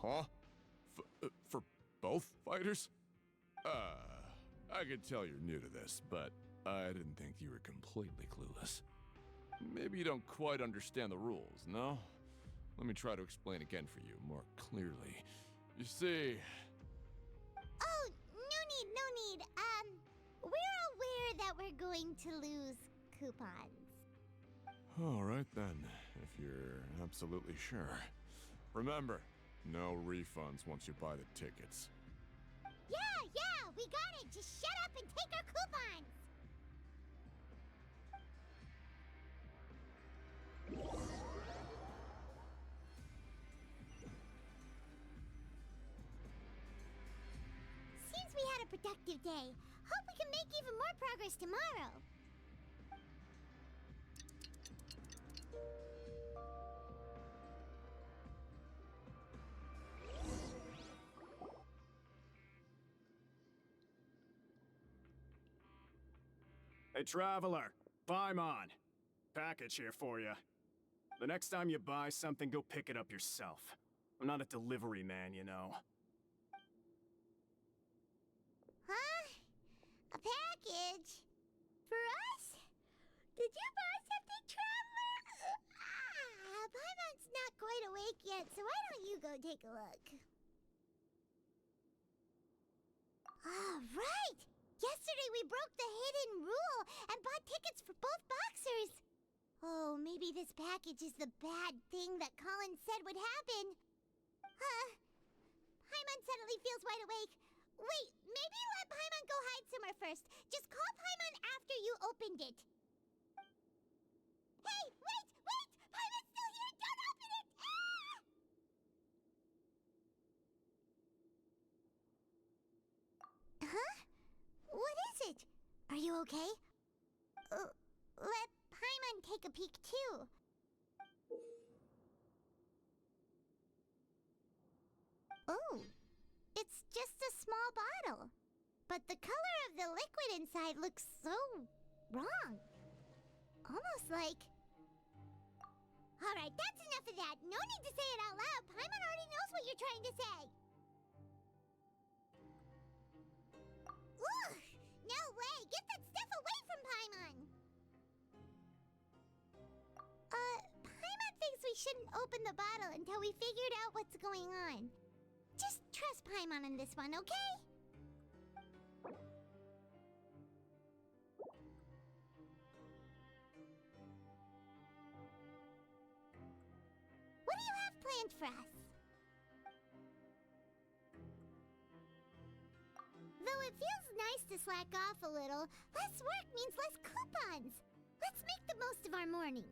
Huh? For both fighters? I could tell you're new to this, but I didn't think you were completely clueless. Maybe you don't quite understand the rules, no? Let me try to explain again for you more clearly. You see... Oh, no need. We're aware that we're going to lose coupons. All right then, if you're absolutely sure. Remember, no refunds once you buy the tickets. Yeah, we got it. Just shut up and take our coupons. Seems we had a productive day. Hope we can make even more progress tomorrow. Hey, Traveler. Paimon. Package here for you. The next time you buy something, go pick it up yourself. I'm not a delivery man, you know. Huh? A package? For us? Did you buy something, Traveler? Paimon's not quite awake yet, so why don't you go take a look? Right! Yesterday we broke the hidden rule and bought tickets for both boxers. Oh, maybe this package is the bad thing that Colin said would happen. Paimon suddenly feels wide awake. Wait, maybe let Paimon go hide somewhere first. Just call Paimon after you opened it. Hey, wait! Paimon's still here! Don't open it! Huh? What is it? Are you okay? Let Paimon take a peek too. Oh, it's just small bottle. But the color of the liquid inside looks so wrong. Almost like... Alright, that's enough of that. No need to say it out loud. Paimon already knows what you're trying to say. Ugh! No way! Get that stuff away from Paimon! Paimon thinks we shouldn't open the bottle until we figured out what's going on. Just trust Paimon on this one, okay? What do you have planned for us? Though it feels nice to slack off a little, less work means less coupons. Let's make the most of our morning.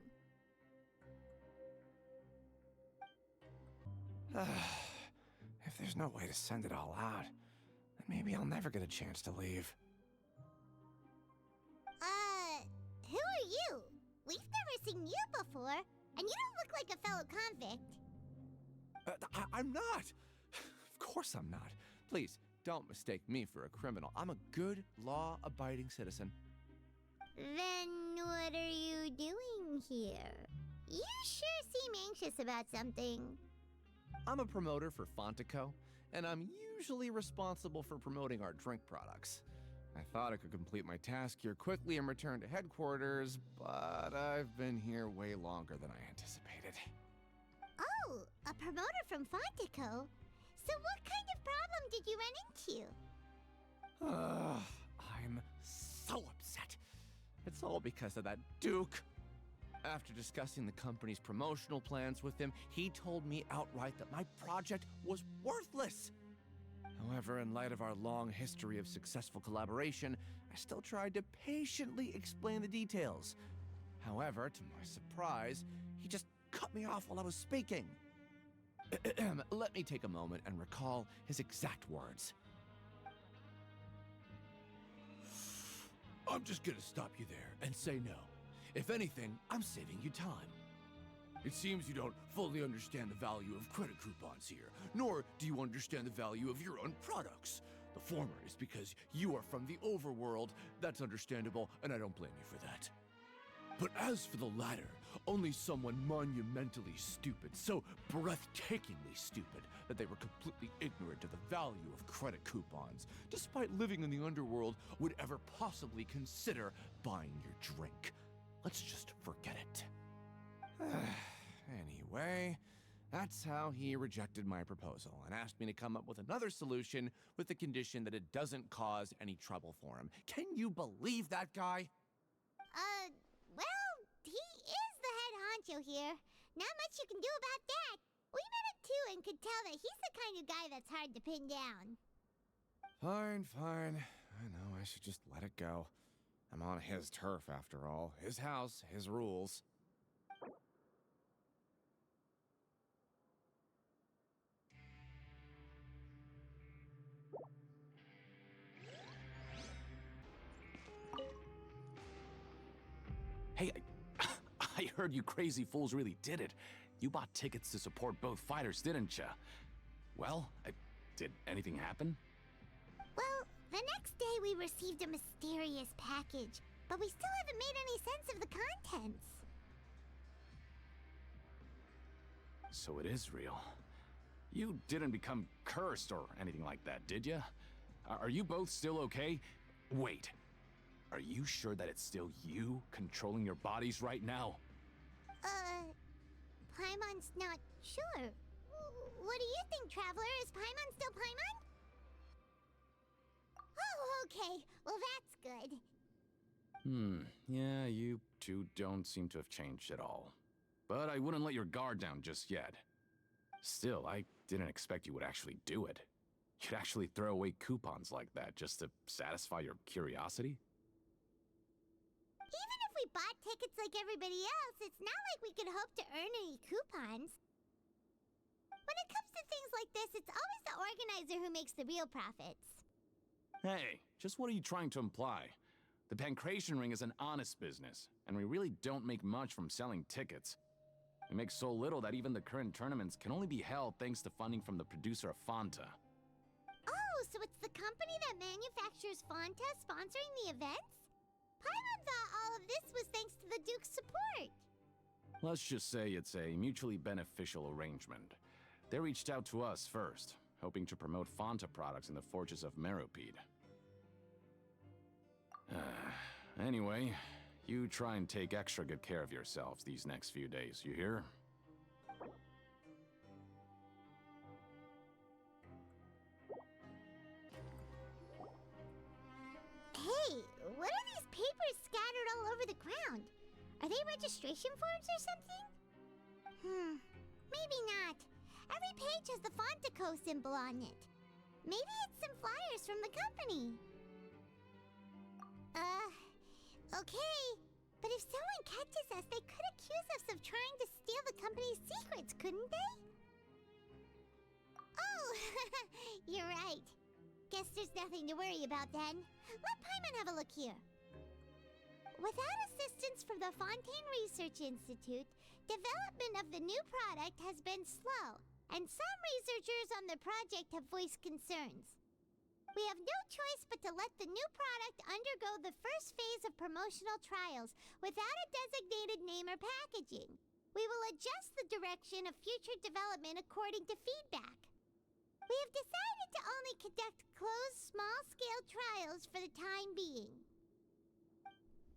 If there's no way to send it all out, then maybe I'll never get a chance to leave. Who are you? We've never seen you before, and you don't look like a fellow convict. I'm not! Of course I'm not. Please, don't mistake me for a criminal. I'm a good, law-abiding citizen. Then what are you doing here? You sure seem anxious about something. I'm a promoter for Fontaine, and I'm usually responsible for promoting our drink products. I thought I could complete my task here quickly and return to headquarters, but I've been here way longer than I anticipated. Oh, a promoter from Fontaine? So what kind of problem did you run into? I'm so upset. It's all because of that Duke. After discussing the company's promotional plans with him, he told me outright that my project was worthless. However, in light of our long history of successful collaboration, I still tried to patiently explain the details. However, to my surprise, he just cut me off while I was speaking. Let me take a moment and recall his exact words. I'm just gonna stop you there and say no. If anything, I'm saving you time. It seems you don't fully understand the value of credit coupons here, nor do you understand the value of your own products. The former is because you are from the overworld. That's understandable, and I don't blame you for that. But as for the latter, only someone monumentally stupid, so breathtakingly stupid, that they were completely ignorant of the value of credit coupons, despite living in the underworld, would ever possibly consider buying your drink. Let's just forget it. Anyway, that's how he rejected my proposal and asked me to come up with another solution with the condition that it doesn't cause any trouble for him. Can you believe that guy? Well, he is the head honcho here. Not much you can do about that. We met him too and could tell that he's the kind of guy that's hard to pin down. Fine. I know I should just let it go. I'm on his turf after all. His house, his rules. Hey, I heard you crazy fools really did it. You bought tickets to support both fighters, didn't ya? Well, did anything happen? Well, the next day we received a mysterious package, but we still haven't made any sense of the contents. So it is real. You didn't become cursed or anything like that, did ya? Are you both still okay? Wait. Are you sure that it's still you controlling your bodies right now? Paimon's not sure. What do you think, Traveler? Is Paimon still Paimon? Oh, okay. Well, that's good. Yeah, you two don't seem to have changed at all. But I wouldn't let your guard down just yet. Still, I didn't expect you would actually do it. You'd actually throw away coupons like that just to satisfy your curiosity? Even if we bought tickets like everybody else, it's not like we could hope to earn any coupons. When it comes to things like this, it's always the organizer who makes the real profits. Hey, just what are you trying to imply? The Pancration Ring is an honest business, and we really don't make much from selling tickets. We make so little that even the current tournaments can only be held thanks to funding from the producer of Fanta. Oh, so it's the company that manufactures Fonta sponsoring the events? Paimon thought all of this was thanks to the Duke's support. Let's just say it's a mutually beneficial arrangement. They reached out to us first, hoping to promote Fonta products in the Fortress of Meropide. Anyway, you try and take extra good care of yourselves these next few days, you hear? Hey, what are these papers scattered all over the ground? Are they registration forms or something? Maybe not. Every page has the Fontaco symbol on it. Maybe it's some flyers from the company. Okay. But if someone catches us, they could accuse us of trying to steal the company's secrets, couldn't they? Oh, you're right. Guess there's nothing to worry about then. Let Paimon have a look here. Without assistance from the Fontaine Research Institute, development of the new product has been slow, and some researchers on the project have voiced concerns. We have no choice but to let the new product undergo the first phase of promotional trials without a designated name or packaging. We will adjust the direction of future development according to feedback. We have decided to only conduct closed, small-scale trials for the time being.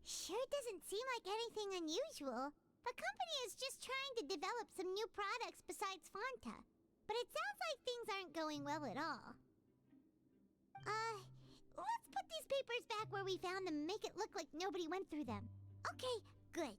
Sure doesn't seem like anything unusual. The company is just trying to develop some new products besides Fonta. But it sounds like things aren't going well at all. Let's put these papers back where we found them and make it look like nobody went through them. Okay, good.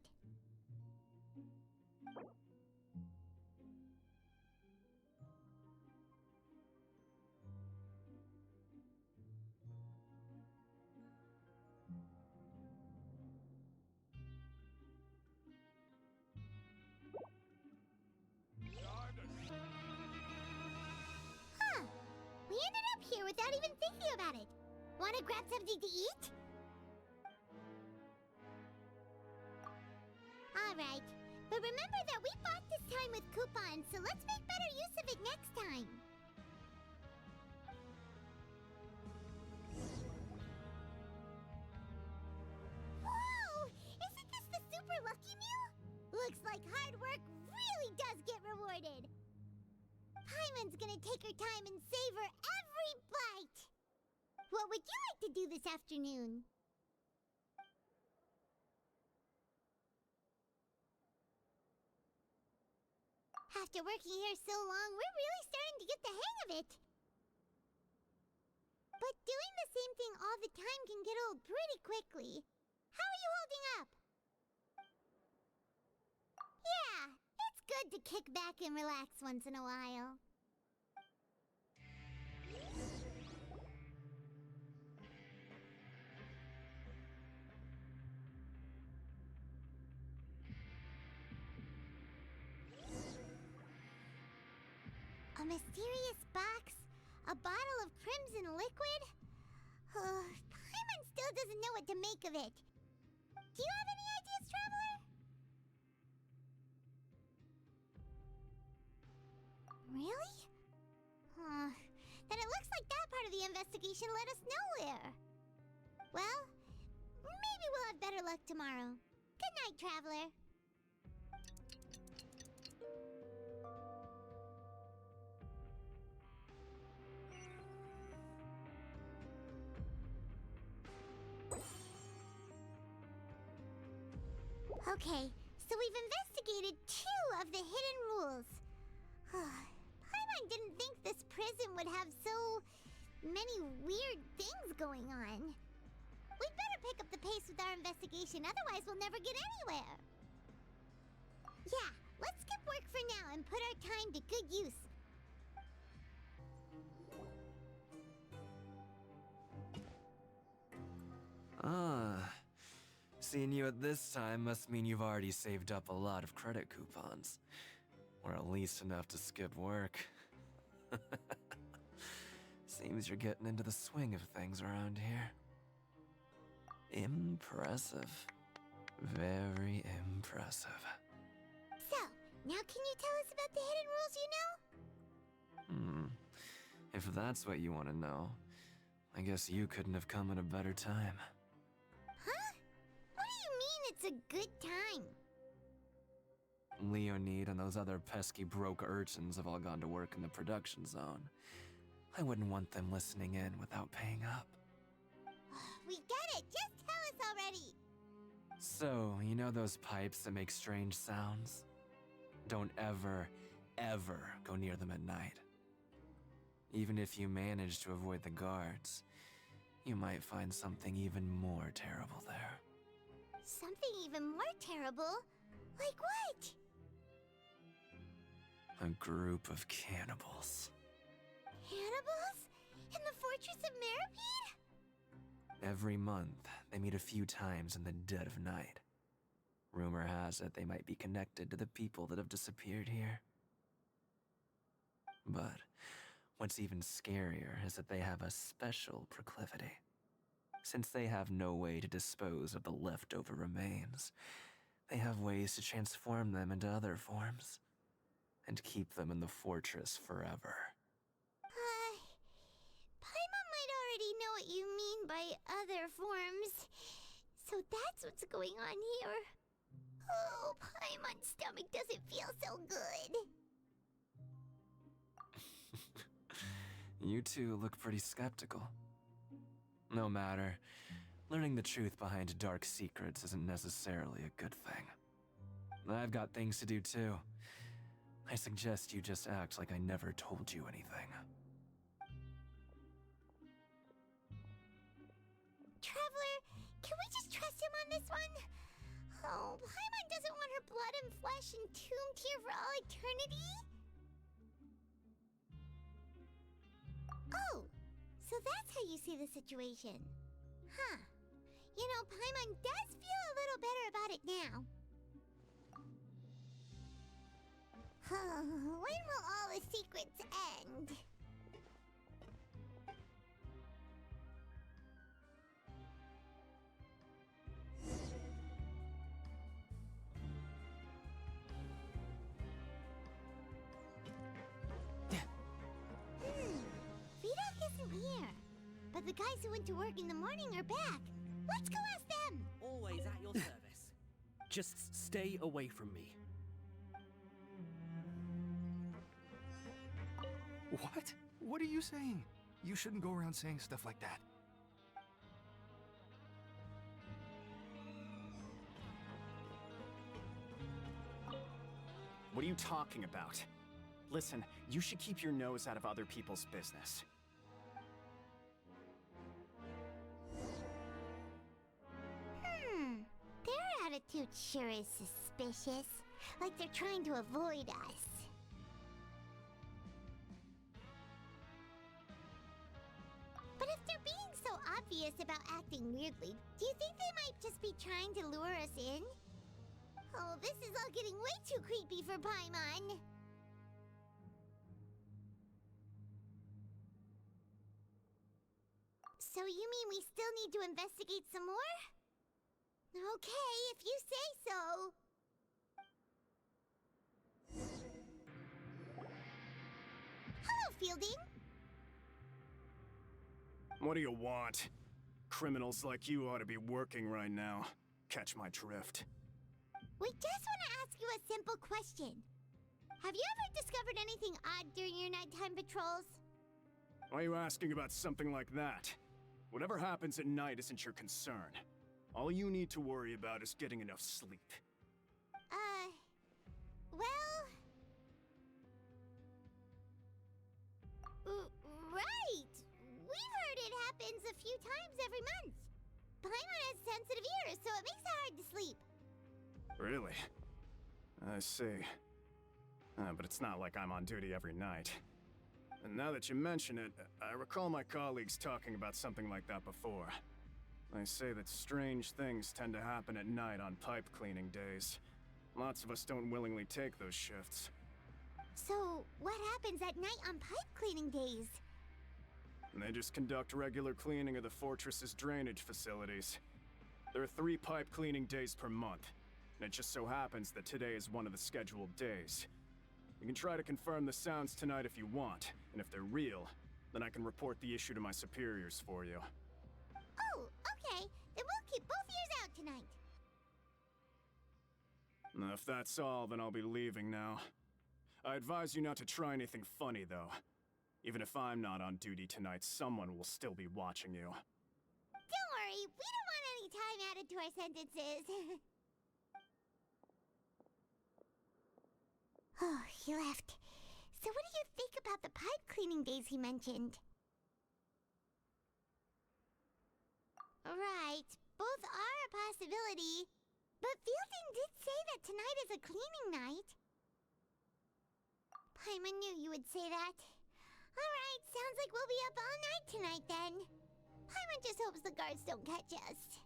We ended up here without even thinking about it. Wanna grab something to eat? Alright, but remember that we bought this time with coupons, so let's make better use of it next time. Whoa! Isn't this the super lucky meal? Looks like hard work really does get rewarded. Paimon's gonna take her time and savor every bite. What would you like to do this afternoon? After working here so long, we're really starting to get the hang of it. But doing the same thing all the time can get old pretty quickly. How are you holding up? Yeah, it's good to kick back and relax once in a while. A mysterious box? A bottle of crimson liquid? Paimon still doesn't know what to make of it. Do you have any ideas, Traveler? Really? Then it looks like that part of the investigation led us nowhere. Well, maybe we'll have better luck tomorrow. Good night, Traveler. Okay, so we've investigated 2 of the hidden rules. Paimon didn't think this prison would have so many weird things going on. We'd better pick up the pace with our investigation, otherwise we'll never get anywhere. Yeah, let's skip work for now and put our time to good use. Seeing you at this time must mean you've already saved up a lot of credit coupons. Or at least enough to skip work. Seems you're getting into the swing of things around here. Impressive. Very impressive. So, now can you tell us about the hidden rules you know? If that's what you want to know, I guess you couldn't have come at a better time. Huh? What do you mean it's a good time? Leonid and those other pesky broke urchins have all gone to work in the production zone. I wouldn't want them listening in without paying up. We get it! Just tell us already! So, you know those pipes that make strange sounds? Don't ever, ever go near them at night. Even if you manage to avoid the guards, you might find something even more terrible there. Something even more terrible? Like what? A group of cannibals. Cannibals? In the Fortress of Meropide? Every month, they meet a few times in the dead of night. Rumor has it they might be connected to the people that have disappeared here. But what's even scarier is that they have a special proclivity. Since they have no way to dispose of the leftover remains, they have ways to transform them into other forms and keep them in the fortress forever. Paimon might already know what you mean by other forms. So that's what's going on here. Oh, Paimon's stomach doesn't feel so good. You two look pretty skeptical. No matter, learning the truth behind dark secrets isn't necessarily a good thing. I've got things to do too. I suggest you just act like I never told you anything. Traveler, can we just trust him on this one? Oh, Paimon doesn't want her blood and flesh entombed here for all eternity? Oh, so that's how you see the situation. Huh. You know, Paimon does feel a little better about it now. When will all the secrets end? Vidok isn't here. But the guys who went to work in the morning are back. Let's go ask them! Always at your service. Just stay away from me. What? What are you saying? You shouldn't go around saying stuff like that. What are you talking about? Listen, you should keep your nose out of other people's business. Their attitude sure is suspicious. Like they're trying to avoid us. But if they're being so obvious about acting weirdly, do you think they might just be trying to lure us in? Oh, this is all getting way too creepy for Paimon. So you mean we still need to investigate some more? Okay, if you say so. Hello, Fielding. What do you want? Criminals like you ought to be working right now. Catch my drift. We just want to ask you a simple question. Have you ever discovered anything odd during your nighttime patrols? Why are you asking about something like that? Whatever happens at night isn't your concern. All you need to worry about is getting enough sleep. Well... right! We've heard it happens a few times every month. Paimon has sensitive ears, so it makes it hard to sleep. Really? I see. But it's not like I'm on duty every night. And now that you mention it, I recall my colleagues talking about something like that before. They say that strange things tend to happen at night on pipe cleaning days. Lots of us don't willingly take those shifts. So, what happens at night on pipe cleaning days? They just conduct regular cleaning of the fortress's drainage facilities. There are 3 pipe cleaning days per month, and it just so happens that today is one of the scheduled days. You can try to confirm the sounds tonight if you want, and if they're real, Then I can report the issue to my superiors for you. Oh, okay. Then we'll keep both ears out tonight. If that's all, then I'll be leaving now. I advise you not to try anything funny, though. Even if I'm not on duty tonight, someone will still be watching you. Don't worry, we don't want any time added to our sentences. Oh, he left. So what do you think about the pipe cleaning days he mentioned? Right, both are a possibility. But Fielding did say that tonight is a cleaning night. Paimon knew you would say that. Alright, sounds like we'll be up all night tonight then. Paimon just hopes the guards don't catch us.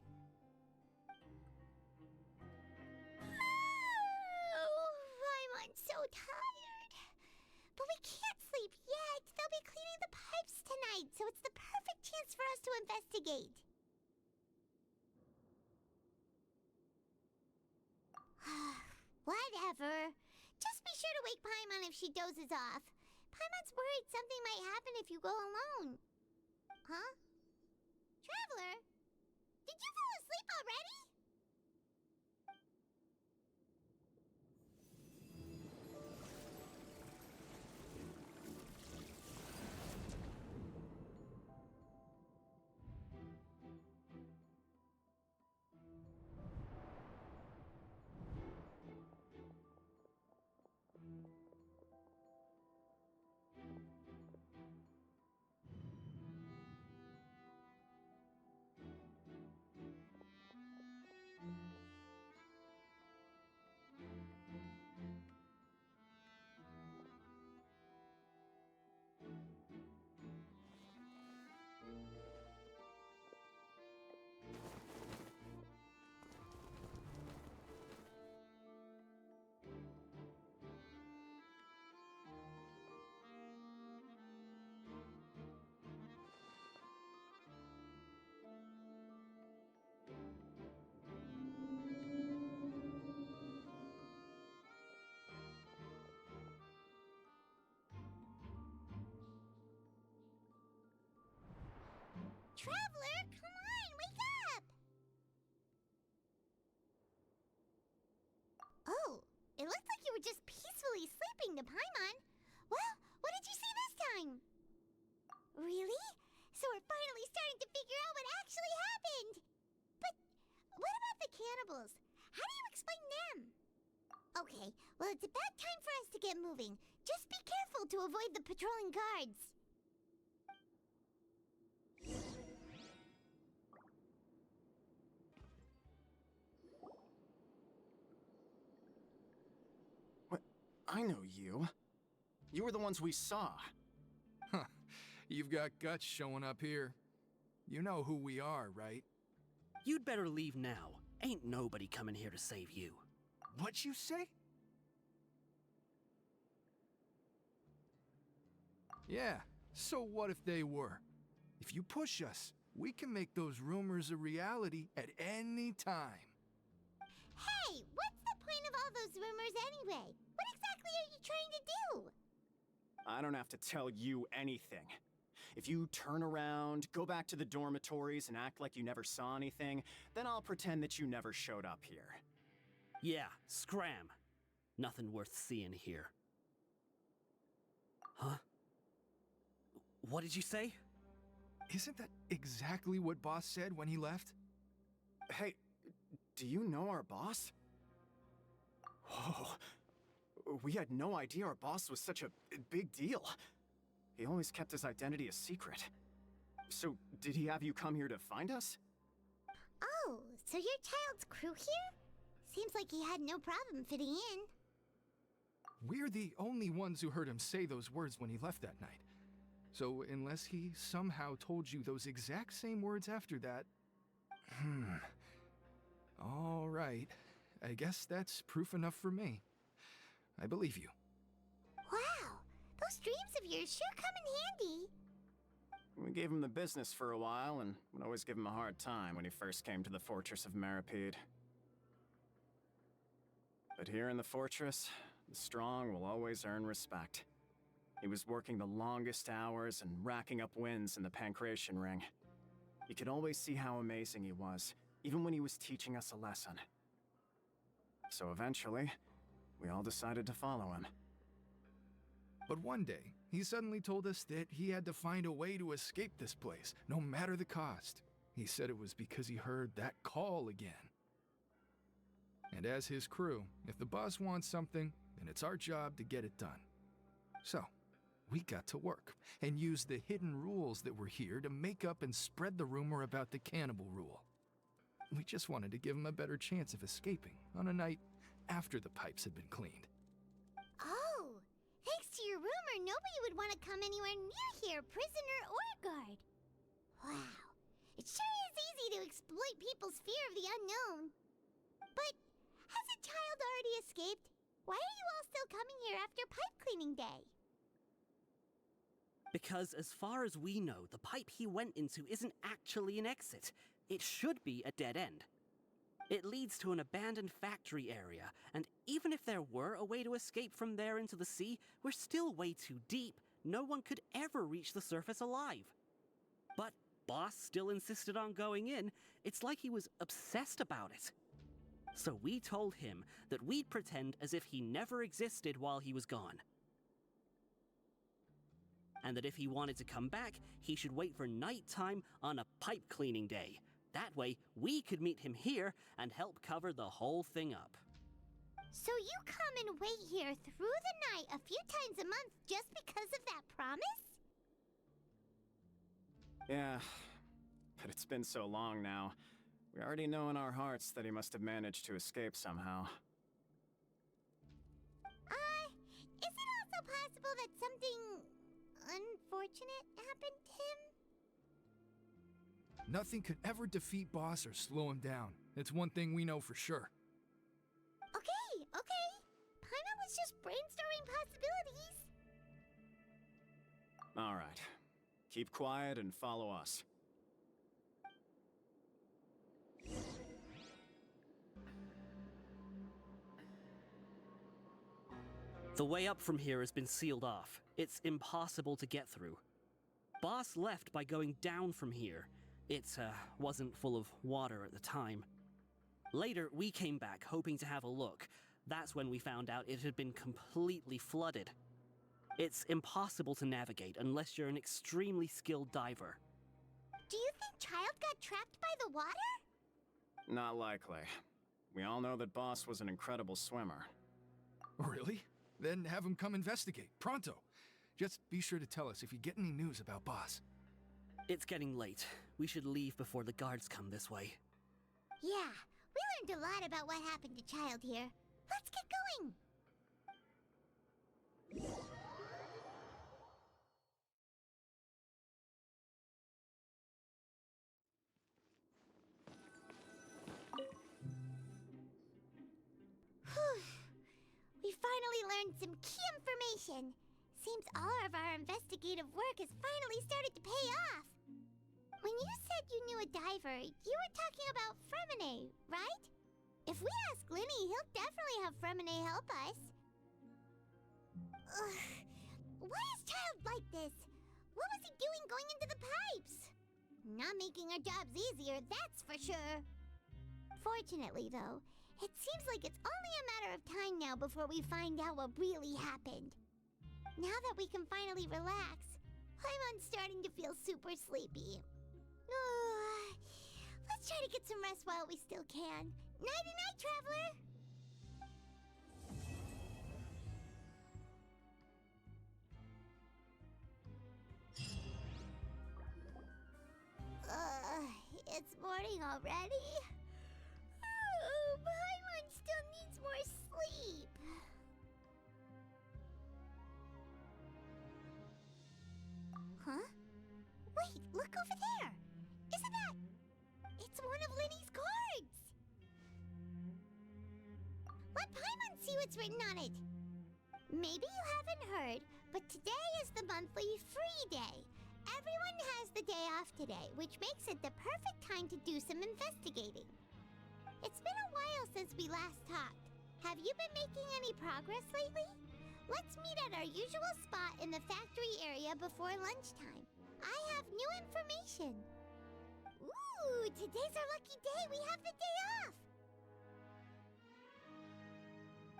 Oh, Paimon's so tired. But we can't sleep yet. They'll be cleaning the pipes tonight, so it's the perfect chance for us to investigate. Whatever. Just be sure to wake Paimon if she dozes off. Paimon's worried something might happen if you go alone. Huh? Traveler? Did you fall asleep already? Traveler, come on, wake up! Oh, it looks like you were just peacefully sleeping to Paimon. Well, what did you see this time? Really? So we're finally starting to figure out what actually happened. But what about the cannibals? How do you explain them? Okay, well, it's about time for us to get moving. Just be careful to avoid the patrolling guards. I know you. You were the ones we saw. Huh. You've got guts showing up here. You know who we are, right? You'd better leave now. Ain't nobody coming here to save you. What'd you say? Yeah, so what if they were? If you push us, we can make those rumors a reality at any time. Hey, what's the point of all those rumors anyway? What exactly are you trying to do? I don't have to tell you anything. If you turn around, go back to the dormitories and act like you never saw anything, then I'll pretend that you never showed up here. Yeah, scram. Nothing worth seeing here. Huh? What did you say? Isn't that exactly what Boss said when he left? Hey, do you know our boss? Oh, we had no idea our boss was such a big deal. He always kept his identity a secret. So, did he have you come here to find us? Oh, so you're Childe's crew here? Seems like he had no problem fitting in. We're the only ones who heard him say those words when he left that night. So, unless he somehow told you those exact same words after that... All right. I guess that's proof enough for me. I believe you. Wow, those dreams of yours sure come in handy. We gave him the business for a while, and would always give him a hard time when he first came to the fortress of Meropide. But here in the fortress, the strong will always earn respect. He was working the longest hours and racking up wins in the Pancration Ring. You could always see how amazing he was, even when he was teaching us a lesson. So eventually, we all decided to follow him. But one day, he suddenly told us that he had to find a way to escape this place, no matter the cost. He said it was because he heard that call again. And as his crew, if the boss wants something, then it's our job to get it done. So, we got to work, and used the hidden rules that were here to make up and spread the rumor about the cannibal rule. We just wanted to give him a better chance of escaping on a night after the pipes had been cleaned. Oh, thanks to your rumor, nobody would want to come anywhere near here, prisoner or guard. Wow, it sure is easy to exploit people's fear of the unknown. But hasn't Childe already escaped? Why are you all still coming here after pipe cleaning day? Because as far as we know, the pipe he went into isn't actually an exit. It should be a dead end. It leads to an abandoned factory area, and even if there were a way to escape from there into the sea, we're still way too deep. No one could ever reach the surface alive. But Boss still insisted on going in. It's like he was obsessed about it. So we told him that we'd pretend as if he never existed while he was gone. And that if he wanted to come back, he should wait for nighttime on a pipe cleaning day. That way, we could meet him here and help cover the whole thing up. So you come and wait here through the night a few times a month just because of that promise? Yeah, but it's been so long now. We already know in our hearts that he must have managed to escape somehow. Is it also possible that something unfortunate happened to him? Nothing could ever defeat Boss or slow him down. It's one thing we know for sure. Okay. Paimon was just brainstorming possibilities. All right. Keep quiet and follow us. The way up from here has been sealed off. It's impossible to get through. Boss left by going down from here. It wasn't full of water at the time. Later, we came back hoping to have a look. That's when we found out it had been completely flooded. It's impossible to navigate unless you're an extremely skilled diver. Do you think Childe got trapped by the water? Not likely. We all know that Boss was an incredible swimmer. Really? Then have him come investigate, pronto. Just be sure to tell us if you get any news about Boss. It's getting late. We should leave before the guards come this way. Yeah, we learned a lot about what happened to Childe here. Let's get going! Whew. We finally learned some key information. Seems all of our investigative work has finally started to pay off. When you said you knew a diver, you were talking about Fremine, right? If we ask Linny, he'll definitely have Fremine help us. Ugh. Why is Childe like this? What was he doing going into the pipes? Not making our jobs easier, that's for sure. Fortunately, though, it seems like it's only a matter of time now before we find out what really happened. Now that we can finally relax, I'm starting to feel super sleepy. Let's try to get some rest while we still can. Nighty-night, traveler! It's morning already? Oh, Paimon still needs more sleep. Huh? Wait, look over there! Isn't that... It's one of Linny's cards! Let Paimon see what's written on it! Maybe you haven't heard, but today is the monthly free day. Everyone has the day off today, which makes it the perfect time to do some investigating. It's been a while since we last talked. Have you been making any progress lately? Let's meet at our usual spot in the factory area before lunchtime. I have new information. Ooh, today's our lucky day. We have the day off.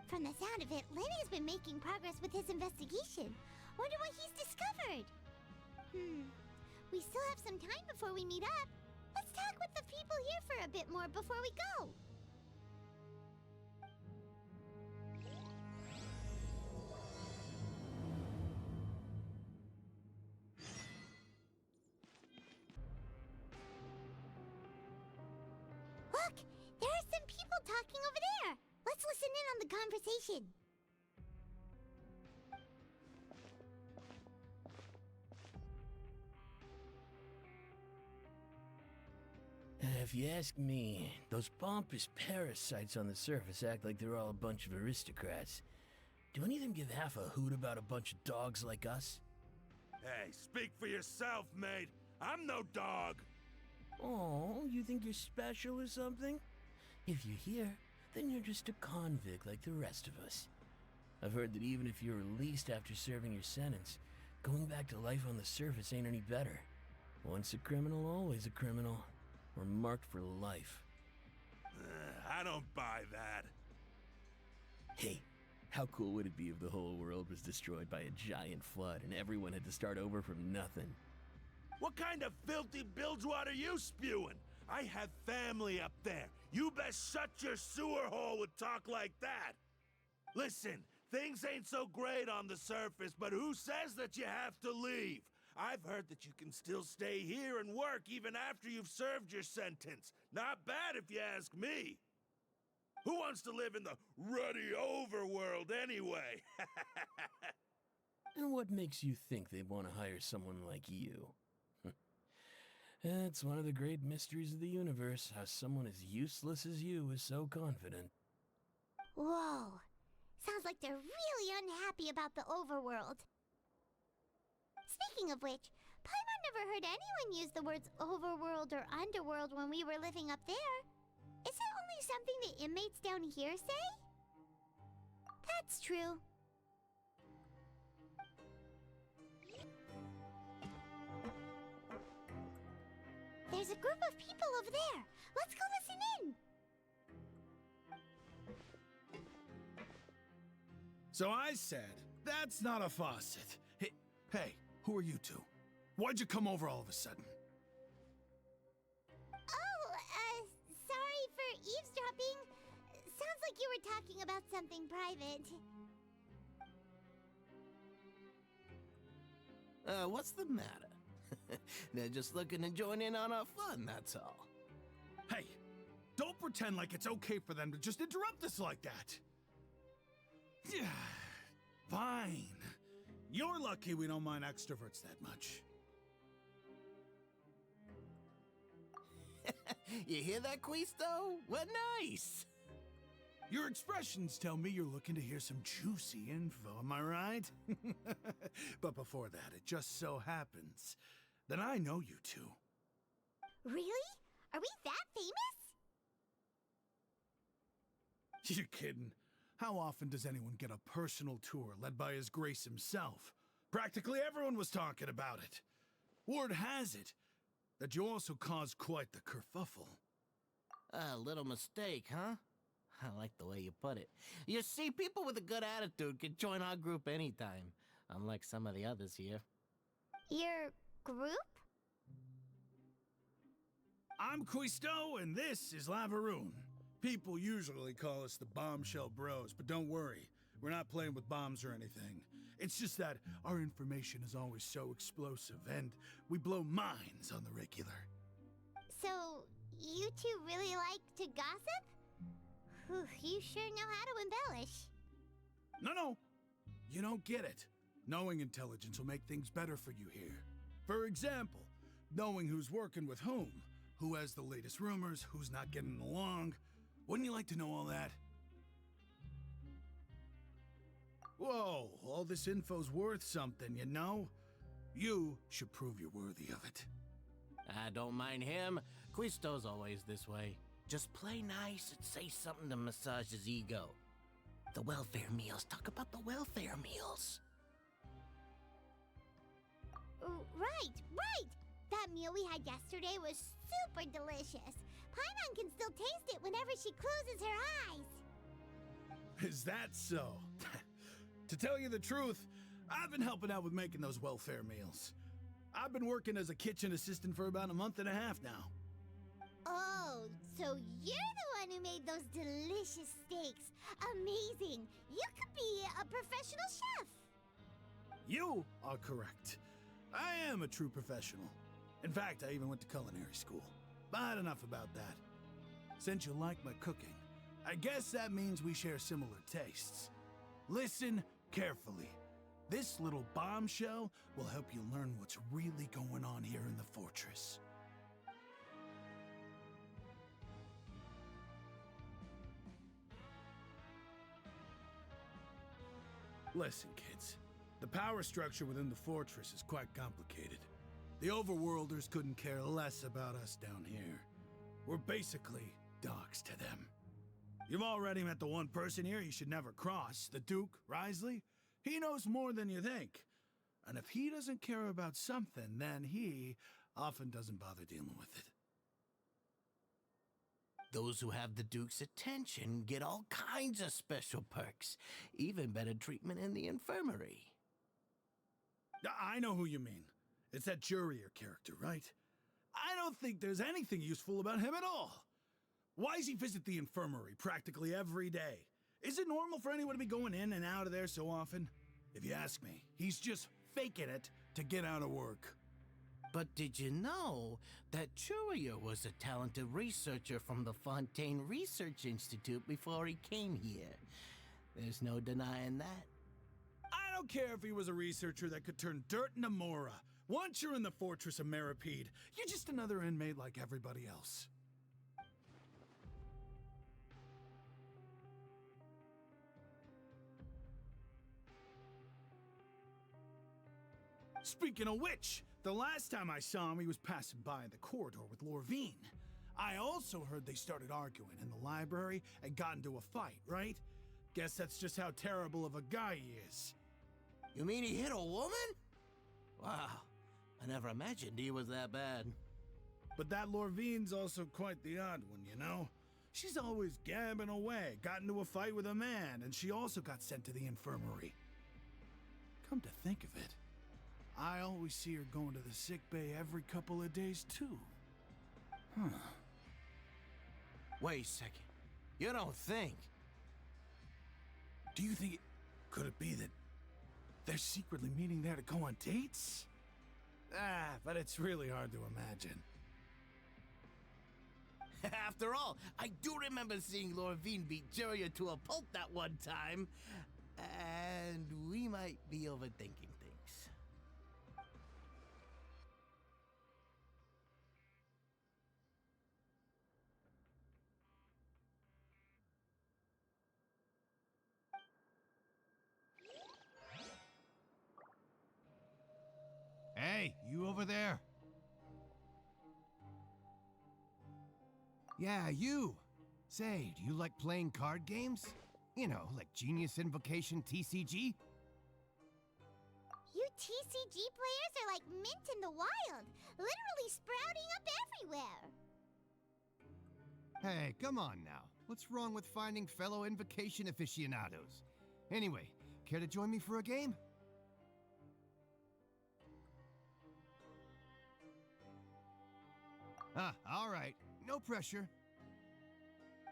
From the sound of it, Lenny's been making progress with his investigation. Wonder what he's discovered. We still have some time before we meet up. Let's talk with the people here for a bit more before we go. Look! There are some people talking over there! Let's listen in on the conversation. If you ask me, those pompous parasites on the surface act like they're all a bunch of aristocrats. Do any of them give half a hoot about a bunch of dogs like us? Hey, speak for yourself, mate. I'm no dog. Oh, you think you're special or something? If you're here, then you're just a convict like the rest of us. I've heard that even if you're released after serving your sentence, going back to life on the surface ain't any better. Once a criminal, always a criminal. We're marked for life. I don't buy that. Hey, how cool would it be if the whole world was destroyed by a giant flood and everyone had to start over from nothing? What kind of filthy bilgewater are you spewing? I have family up there. You best shut your sewer hole with talk like that. Listen, things ain't so great on the surface, but who says that you have to leave? I've heard that you can still stay here and work even after you've served your sentence. Not bad if you ask me. Who wants to live in the ruddy overworld anyway? And what makes you think they want to hire someone like you? It's one of the great mysteries of the universe, how someone as useless as you is so confident. Whoa. Sounds like they're really unhappy about the overworld. Speaking of which, Paimon never heard anyone use the words overworld or underworld when we were living up there. Is it only something the inmates down here say? That's true. There's a group of people over there. Let's go listen in. So I said, that's not a faucet. Hey, who are you two? Why'd you come over all of a sudden? Oh, sorry for eavesdropping. Sounds like you were talking about something private. What's the matter? They're just looking to join in on our fun, that's all. Hey, don't pretend like it's okay for them to just interrupt us like that. Fine. You're lucky we don't mind extroverts that much. You hear that, Quisto? What nice! Your expressions tell me you're looking to hear some juicy info, am I right? But before that, it just so happens that I know you two. Really? Are we that famous? You're kidding. How often does anyone get a personal tour led by His Grace himself? Practically everyone was talking about it. Word has it that you also caused quite the kerfuffle. A little mistake, huh? I like the way you put it. You see, people with a good attitude can join our group anytime, unlike some of the others here. Your group? I'm Quisto, and this is Lavaroon. People usually call us the Bombshell Bros, but don't worry. We're not playing with bombs or anything. It's just that our information is always so explosive, and we blow minds on the regular. So, you two really like to gossip? Whew, you sure know how to embellish. No. You don't get it. Knowing intelligence will make things better for you here. For example, knowing who's working with who has the latest rumors, who's not getting along. Wouldn't you like to know all that? Whoa, all this info's worth something, you know? You should prove you're worthy of it. I don't mind him. Quisto's always this way. Just play nice and say something to massage his ego. the welfare meals. Talk about the welfare meals. Right, right! That meal we had yesterday was super delicious. Paimon can still taste it whenever she closes her eyes. Is that so? To tell you the truth, I've been helping out with making those welfare meals. I've been working as a kitchen assistant for about a month and a half now. Oh, so you're the one who made those delicious steaks. Amazing! You could be a professional chef. You are correct. I am a true professional. In fact, I even went to culinary school. But enough about that. Since you like my cooking, I guess that means we share similar tastes. Listen carefully. This little bombshell will help you learn what's really going on here in the fortress. Listen, kids. The power structure within the fortress is quite complicated. The overworlders couldn't care less about us down here. We're basically dogs to them. You've already met the one person here you should never cross, the Duke, Risley. He knows more than you think. And if he doesn't care about something, then he often doesn't bother dealing with it. Those who have the Duke's attention get all kinds of special perks, even better treatment in the infirmary. I know who you mean. It's that Jurier character, right? I don't think there's anything useful about him at all. Why does he visit the infirmary practically every day? Is it normal for anyone to be going in and out of there so often? If you ask me, he's just faking it to get out of work. But did you know that Jurier was a talented researcher from the Fontaine Research Institute before he came here? There's no denying that. I don't care if he was a researcher that could turn dirt into Mora. Once you're in the fortress of Meropide, you're just another inmate like everybody else. Speaking of which, the last time I saw him, he was passing by in the corridor with Lorvine. I also heard they started arguing in the library and got into a fight, right? Guess that's just how terrible of a guy he is. You mean he hit a woman? Wow, I never imagined he was that bad. But that Lorvine's also quite the odd one, you know? She's always gabbing away, got into a fight with a man, and she also got sent to the infirmary. Come to think of it, I always see her going to the sick bay every couple of days, too. Huh. Wait a second. You don't think? Do you think could it be that they're secretly meeting there to go on dates? But it's really hard to imagine. After all, I do remember seeing Lorvine beat Jurier to a pulp that one time. And we might be overthinking things. Hey, you over there? Yeah, you. Say, do you like playing card games? You know, like Genius Invocation TCG? You TCG players are like mint in the wild, literally sprouting up everywhere. Hey, come on now. What's wrong with finding fellow Invocation aficionados? Anyway, care to join me for a game? All right. No pressure.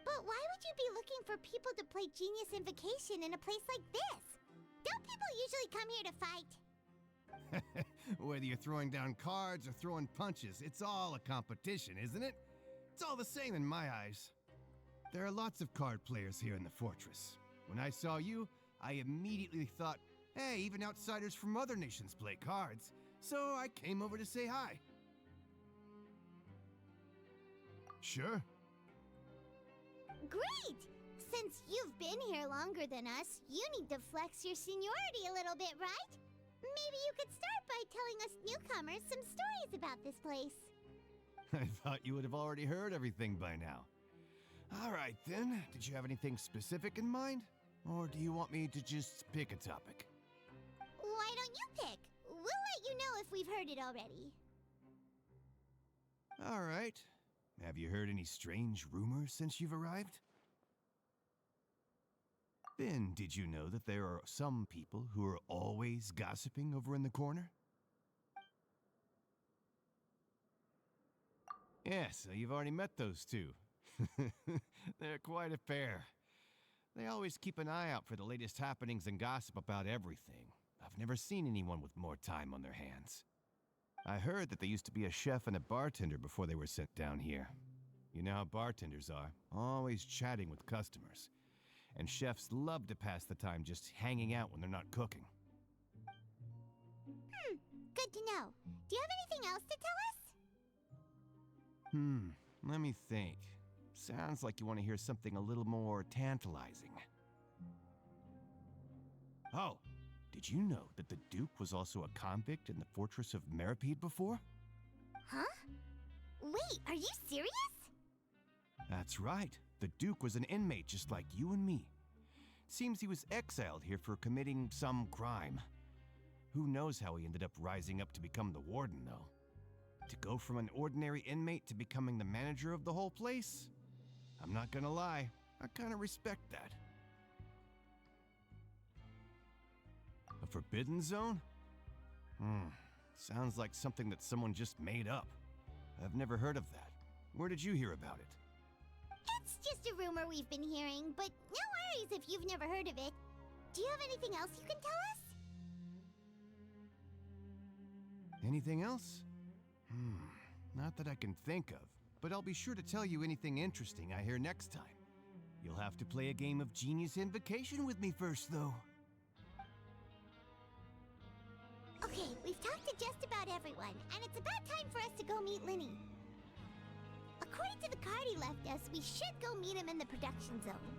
But why would you be looking for people to play Genius Invocation in a place like this? Don't people usually come here to fight? Whether you're throwing down cards or throwing punches, it's all a competition, isn't it? It's all the same in my eyes. There are lots of card players here in the fortress. When I saw you, I immediately thought, hey, even outsiders from other nations play cards. So I came over to say hi. Sure. Great! Since you've been here longer than us, you need to flex your seniority a little bit, right? Maybe you could start by telling us newcomers some stories about this place. I thought you would have already heard everything by now. All right, then. Did you have anything specific in mind? Or do you want me to just pick a topic? Why don't you pick? We'll let you know if we've heard it already. All right. Have you heard any strange rumors since you've arrived? Then, did you know that there are some people who are always gossiping over in the corner? Yes, so you've already met those two. They're quite a pair. They always keep an eye out for the latest happenings and gossip about everything. I've never seen anyone with more time on their hands. I heard that they used to be a chef and a bartender before they were sent down here. You know how bartenders are, always chatting with customers. And chefs love to pass the time just hanging out when they're not cooking. Good to know. Do you have anything else to tell us? Let me think. Sounds like you want to hear something a little more tantalizing. Oh, did you know that the Duke was also a convict in the fortress of Meropide before? Huh? Wait, are you serious? That's right. The Duke was an inmate just like you and me. Seems he was exiled here for committing some crime. Who knows how he ended up rising up to become the warden, though? To go from an ordinary inmate to becoming the manager of the whole place? I'm not gonna lie, I kinda respect that. A forbidden zone? Sounds like something that someone just made up. I've never heard of that. Where did you hear about it? It's just a rumor we've been hearing, but no worries if you've never heard of it. Do you have anything else you can tell us? Anything else? Not that I can think of, but I'll be sure to tell you anything interesting I hear next time. You'll have to play a game of Genius Invocation with me first, though. Okay, we've talked to just about everyone, and it's about time for us to go meet Linny. According to the card he left us, we should go meet him in the production zone.